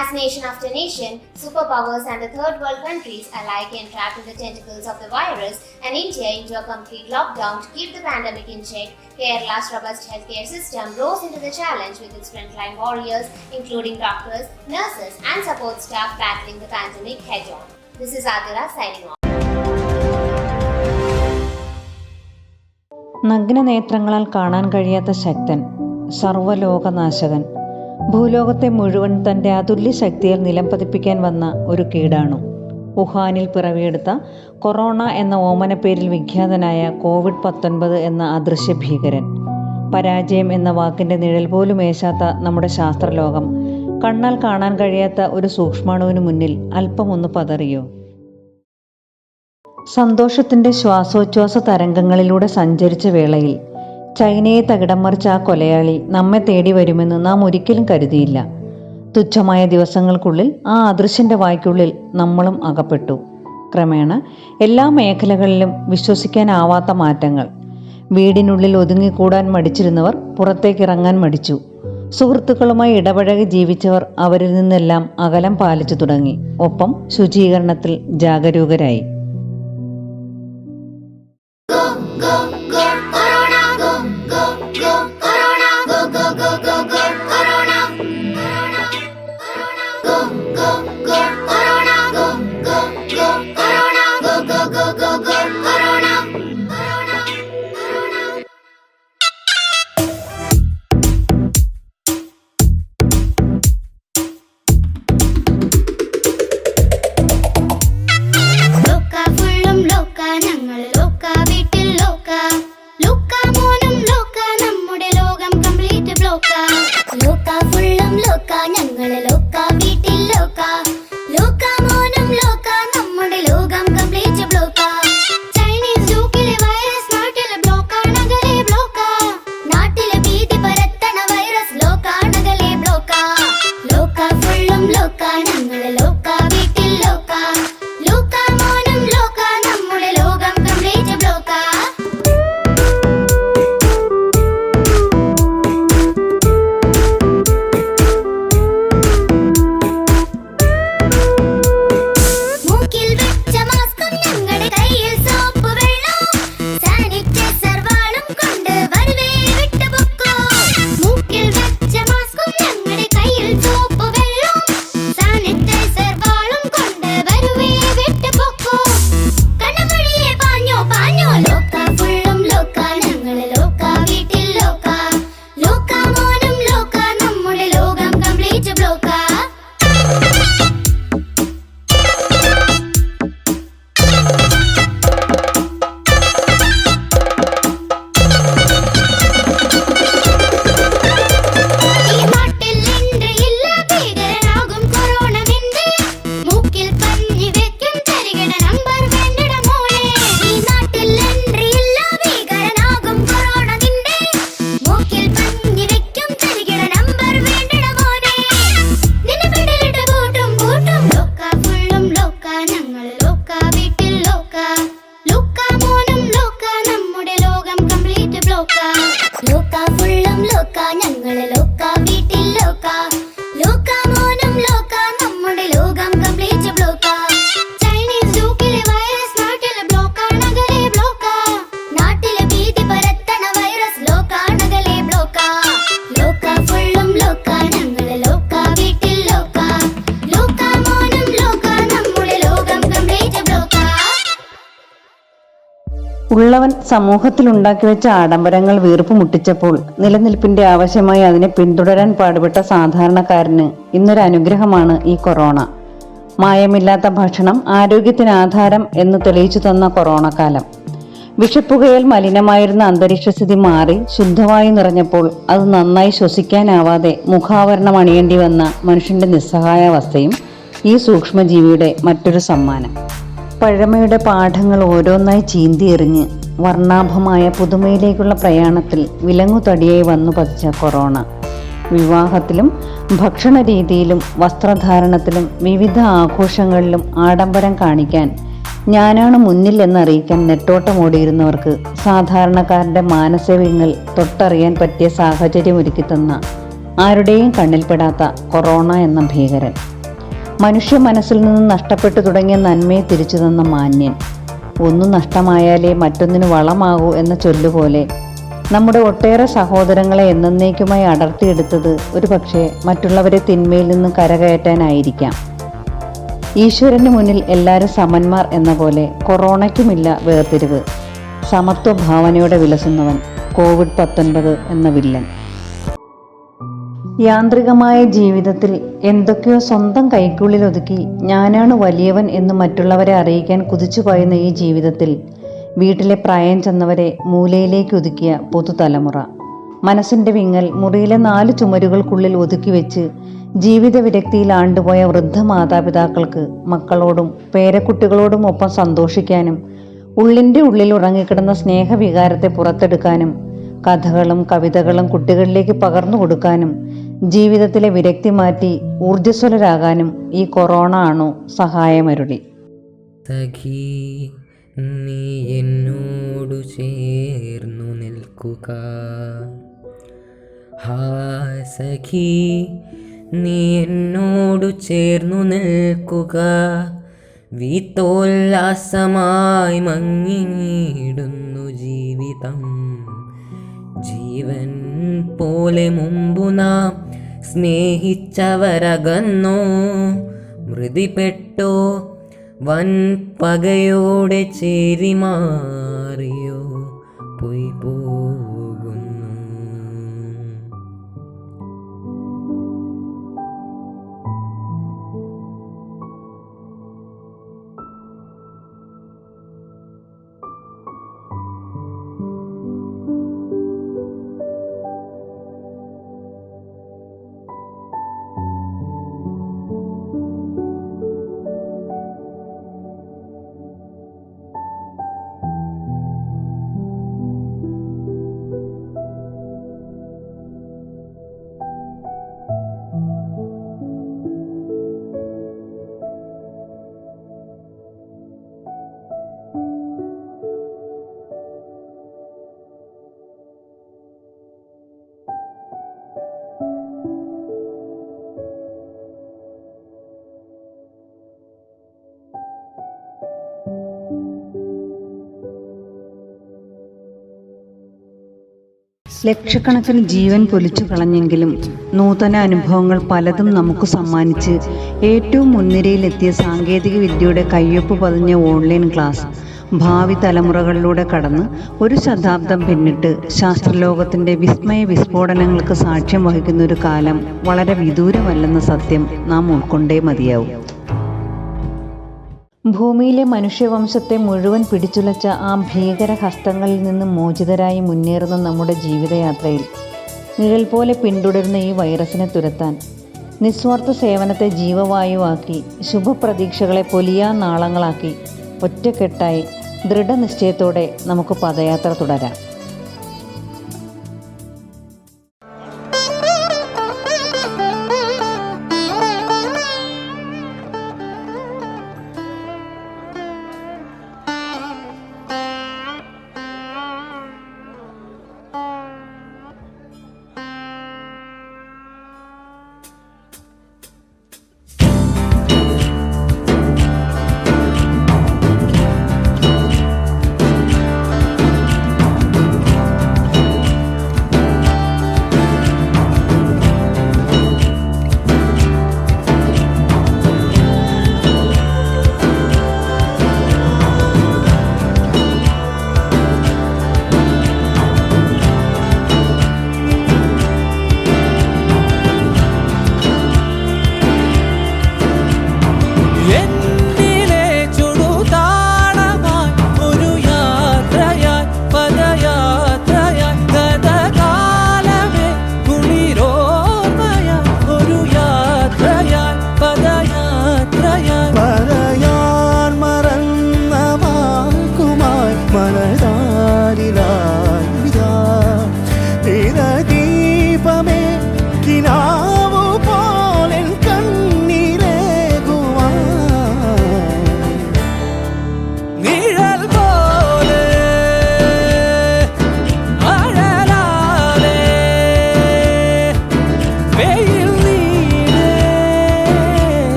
[SPEAKER 22] As nation after nation, superpowers and the third world countries alike entrapped in the tentacles of the virus and India into a complete lockdown to keep the pandemic in check, Kerala's robust healthcare system rose into the challenge with its frontline warriors, including doctors, nurses and support staff battling the pandemic head-on. This is Adira signing off.
[SPEAKER 15] നഗ്നനേത്രങ്ങളാൽ കാണാൻ കഴിയാത്ത ശക്തൻ, സർവ്വലോകനാശകൻ, ഭൂലോകത്തെ മുഴുവൻ തൻ്റെ അതുല്യ ശക്തിയിൽ നിലം പതിപ്പിക്കാൻ വന്ന ഒരു കീടാണു. വുഹാനിൽ പിറവിയെടുത്ത corona എന്ന ഓമനപ്പേരിൽ വിഖ്യാതനായ COVID-19 എന്ന അദൃശ്യ ഭീകരൻ. പരാജയം എന്ന വാക്കിൻ്റെ നിഴൽ പോലും ഏശാത്ത നമ്മുടെ ശാസ്ത്രലോകം കണ്ണാൽ കാണാൻ കഴിയാത്ത ഒരു സൂക്ഷ്മാണുവിന് മുന്നിൽ അല്പമൊന്ന് പതറിയോ? സന്തോഷത്തിൻ്റെ ശ്വാസോച്ഛ്വാസ തരംഗങ്ങളിലൂടെ സഞ്ചരിച്ച വേളയിൽ ചൈനയെ തകിടം മറിച്ച ആ കൊലയാളി നമ്മെ തേടി വരുമെന്ന് നാം ഒരിക്കലും കരുതിയില്ല. തുച്ഛമായ ദിവസങ്ങൾക്കുള്ളിൽ ആ അദൃശ്യൻ്റെ വായ്ക്കുള്ളിൽ നമ്മളും അകപ്പെട്ടു. ക്രമേണ എല്ലാ മേഖലകളിലും വിശ്വസിക്കാനാവാത്ത മാറ്റങ്ങൾ. വീടിനുള്ളിൽ ഒതുങ്ങിക്കൂടാൻ മടിച്ചിരുന്നവർ പുറത്തേക്കിറങ്ങാൻ മടിച്ചു. സുഹൃത്തുക്കളുമായി ഇടപഴകി ജീവിച്ചവർ അവരിൽ നിന്നെല്ലാം അകലം പാലിച്ചു തുടങ്ങി. ഒപ്പം ശുചീകരണത്തിൽ ജാഗരൂകരായി.
[SPEAKER 16] ലോക്ക ഫുള്ളും ലോക്ക, ഞങ്ങൾ ലോക്ക വീട്ടിൽ ലോക്ക.
[SPEAKER 15] മറ്റുള്ളവൻ സമൂഹത്തിൽ ഉണ്ടാക്കി വെച്ച ആഡംബരങ്ങൾ വീർപ്പ് മുട്ടിച്ചപ്പോൾ നിലനിൽപ്പിന്റെ ആവശ്യമായി അതിനെ പിന്തുടരാൻ പാടുപെട്ട സാധാരണക്കാരന് ഇന്നൊരു അനുഗ്രഹമാണ് ഈ കൊറോണ. മായമില്ലാത്ത ഭക്ഷണം ആരോഗ്യത്തിന് ആധാരം എന്ന് തെളിയിച്ചു തന്ന കൊറോണ കാലം. വിഷപ്പുകയാൽ മലിനമായിരുന്ന അന്തരീക്ഷസ്ഥിതി മാറി ശുദ്ധവായു നിറഞ്ഞപ്പോൾ അത് നന്നായി ശ്വസിക്കാനാവാതെ മുഖാവരണം അണിയേണ്ടി വന്ന മനുഷ്യന്റെ നിസ്സഹായാവസ്ഥയും ഈ സൂക്ഷ്മജീവിയുടെ മറ്റൊരു സമ്മാനം. പഴമയുടെ പാഠങ്ങൾ ഓരോന്നായി ചീന്തിയെറിഞ്ഞ് വർണ്ണാഭമായ പുതുമയിലേക്കുള്ള പ്രയാണത്തിൽ വിലങ്ങുതടിയായി വന്നു പതിച്ച കൊറോണ വിവാഹത്തിലും ഭക്ഷണ രീതിയിലും വസ്ത്രധാരണത്തിലും വിവിധ ആഘോഷങ്ങളിലും ആഡംബരം കാണിക്കാൻ ഞാനാണ് മുന്നിൽ എന്നറിയിക്കാൻ നെട്ടോട്ടമോടിയിരുന്നവർക്ക് സാധാരണക്കാരൻ്റെ മാനസവിങ്ങൽ തൊട്ടറിയാൻ പറ്റിയ സാഹചര്യം ഒരുക്കിത്തന്ന ആരുടെയും കണ്ണിൽപ്പെടാത്ത കൊറോണ എന്ന ഭീകരൻ. മനുഷ്യ മനസ്സിൽ നിന്ന് നഷ്ടപ്പെട്ടു തുടങ്ങിയ നന്മയെ തിരിച്ചു തന്ന മാന്യൻ. ഒന്നു നഷ്ടമായാലേ മറ്റൊന്നിന് വളമാകൂ എന്ന ചൊല്ലുപോലെ നമ്മുടെ ഒട്ടേറെ സഹോദരങ്ങളെ എന്നേക്കുമായി അടർത്തിയെടുത്തത് ഒരു പക്ഷേ മറ്റുള്ളവരെ തിന്മയിൽ നിന്ന് കരകയറ്റാനായിരിക്കാം. ഈശ്വരന് മുന്നിൽ എല്ലാവരും സമന്മാർ എന്ന പോലെ കൊറോണയ്ക്കുമില്ല വേർതിരിവ്. സമത്വ ഭാവനയോടെ വിലസുന്നവൻ COVID-19 എന്ന വില്ലൻ. യാന്ത്രികമായ ജീവിതത്തിൽ എന്തൊക്കെയോ സ്വന്തം കൈക്കുള്ളിൽ ഒതുക്കി ഞാനാണ് വലിയവൻ എന്ന് മറ്റുള്ളവരെ അറിയിക്കാൻ കുതിച്ചു പായുന്ന ഈ ജീവിതത്തിൽ വീട്ടിലെ പ്രായം ചെന്നവരെ മൂലയിലേക്ക് ഒതുക്കിയ പുതുതലമുറ. മനസ്സിന്റെ വിങ്ങൽ മുറിയിലെ 4 ചുമരുകൾക്കുള്ളിൽ ഒതുക്കി വെച്ച് ജീവിത വിരക്തിയിൽ ആണ്ടുപോയ വൃദ്ധ മാതാപിതാക്കൾക്ക് മക്കളോടും പേരക്കുട്ടികളോടും ഒപ്പം സന്തോഷിക്കാനും ഉള്ളിൻ്റെ ഉള്ളിൽ ഉറങ്ങിക്കിടന്ന സ്നേഹവികാരത്തെ പുറത്തെടുക്കാനും കഥകളും കവിതകളും കുട്ടികളിലേക്ക് പകർന്നു കൊടുക്കാനും ജീവിതത്തിലെ വിരക്തി മാറ്റി ഊർജ്ജസ്വലരാകാനും ഈ കൊറോണ ആണോ സഹായമരുളി.
[SPEAKER 8] സഖി നീ എന്നോടു ചേർന്നു നിൽക്കുക, ഹാ സഖി നീ എന്നോടു ചേർന്നു നിൽക്കുക, വീത്തോല്ലാസമായി മങ്ങിടുന്നു ജീവിതം. ജീവൻ പോലെ മുമ്പു നാം സ്നേഹിച്ചവരകന്നോ, മൃതിപ്പെട്ടോ വൻ പകയോടെ ചേരിമാറിയോ പോയി പോകുന്നു.
[SPEAKER 15] ലക്ഷക്കണക്കിന് ജീവൻ പൊലിച്ചു കളഞ്ഞെങ്കിലും നൂതന അനുഭവങ്ങൾ പലതും നമുക്ക് സമ്മാനിച്ച് ഏറ്റവും മുൻനിരയിലെത്തിയ സാങ്കേതിക വിദ്യയുടെ കയ്യൊപ്പ് പതിഞ്ഞ ഓൺലൈൻ ക്ലാസ് ഭാവി തലമുറകളിലൂടെ കടന്ന് ഒരു ശതാബ്ദം പിന്നിട്ട് ശാസ്ത്രലോകത്തിൻ്റെ വിസ്മയ വിസ്ഫോടനങ്ങൾക്ക് സാക്ഷ്യം വഹിക്കുന്ന ഒരു കാലം വളരെ വിദൂരമല്ലെന്ന സത്യം നാം ഉൾക്കൊണ്ടേ മതിയാവും. ഭൂമിയിലെ മനുഷ്യവംശത്തെ മുഴുവൻ പിടിച്ചുലച്ച ആ ഭീകര ഹസ്തങ്ങളിൽ നിന്ന് മോചിതരായി മുന്നേറുന്ന നമ്മുടെ ജീവിതയാത്രയിൽ നിഴൽ പോലെ പിന്തുടരുന്ന ഈ വൈറസിനെ തുരത്താൻ നിസ്വാർത്ഥ സേവനത്തെ ജീവവായുവാക്കി ശുഭപ്രതീക്ഷകളെ പൊലിയാ നാളങ്ങളാക്കി ഒറ്റക്കെട്ടായി ദൃഢനിശ്ചയത്തോടെ നമുക്ക് പദയാത്ര തുടരാം.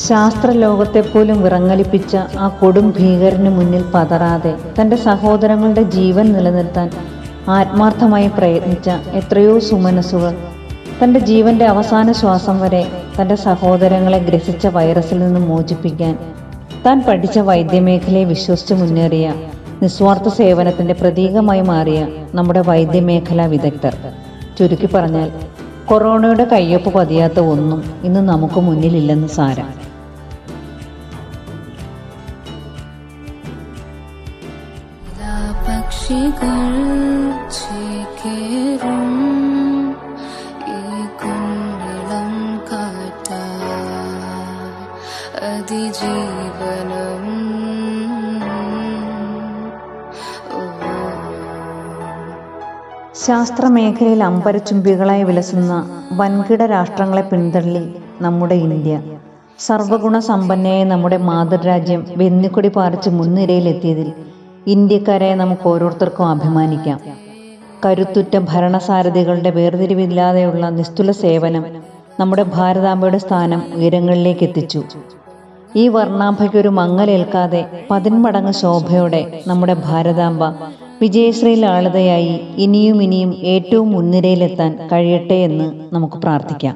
[SPEAKER 15] ശാസ്ത്രലോകത്തെപ്പോലും വിറങ്ങലിപ്പിച്ച ആ കൊടും ഭീകരന് മുന്നിൽ പതറാതെ തൻ്റെ സഹോദരങ്ങളുടെ ജീവൻ നിലനിർത്താൻ ആത്മാർത്ഥമായി പ്രയത്നിച്ച എത്രയോ സുമനസ്സുകൾ തൻ്റെ ജീവൻ്റെ അവസാന ശ്വാസം വരെ തൻ്റെ സഹോദരങ്ങളെ ഗ്രസിച്ച വൈറസിൽ നിന്ന് മോചിപ്പിക്കാൻ താൻ പഠിച്ച വൈദ്യമേഖലയെ വിശ്വസിച്ച് മുന്നേറിയ നിസ്വാർത്ഥ സേവനത്തിൻ്റെ പ്രതീകമായി മാറിയ നമ്മുടെ വൈദ്യമേഖലാ വിദഗ്ധർ. ചുരുക്കി പറഞ്ഞാൽ കൊറോണയുടെ കയ്യൊപ്പ് പതിയാത്ത ഒന്നും ഇന്ന് നമുക്ക് മുന്നിലില്ലെന്ന് സാരം.
[SPEAKER 4] പക്ഷികൾ ചേക്കേറും ഈ കുന്നിളം കാറ്റ അതിജീവനം
[SPEAKER 15] ശാസ്ത്രമേഖലയിൽ അമ്പരചുംബികളായി വിലസുന്ന വൻകിട രാഷ്ട്രങ്ങളെ പിന്തള്ളി നമ്മുടെ ഇന്ത്യ, സർവഗുണ സമ്പന്നയായ നമ്മുടെ മാതൃരാജ്യം വെന്നിക്കൊടി പാറിച്ച് മുൻനിരയിലെത്തിയതിൽ ഇന്ത്യക്കാരായ നമുക്ക് ഓരോരുത്തർക്കും അഭിമാനിക്കാം. കരുത്തുറ്റ ഭരണസാരഥികളുടെ വേർതിരിവില്ലാതെയുള്ള നിസ്തുല സേവനം നമ്മുടെ ഭാരതാംബയുടെ സ്ഥാനം ഉയരങ്ങളിലേക്ക് എത്തിച്ചു. ഈ വർണ്ണാഭയ്ക്കൊരു മങ്ങലേൽക്കാതെ 10 മടങ്ങ് ശോഭയോടെ നമ്മുടെ ഭാരതാംബ വിജയശ്രീ ലാളിതയായി ഇനിയും ഏറ്റവും മുൻനിരയിലെത്താൻ കഴിയട്ടെ എന്ന് നമുക്ക് പ്രാർത്ഥിക്കാം.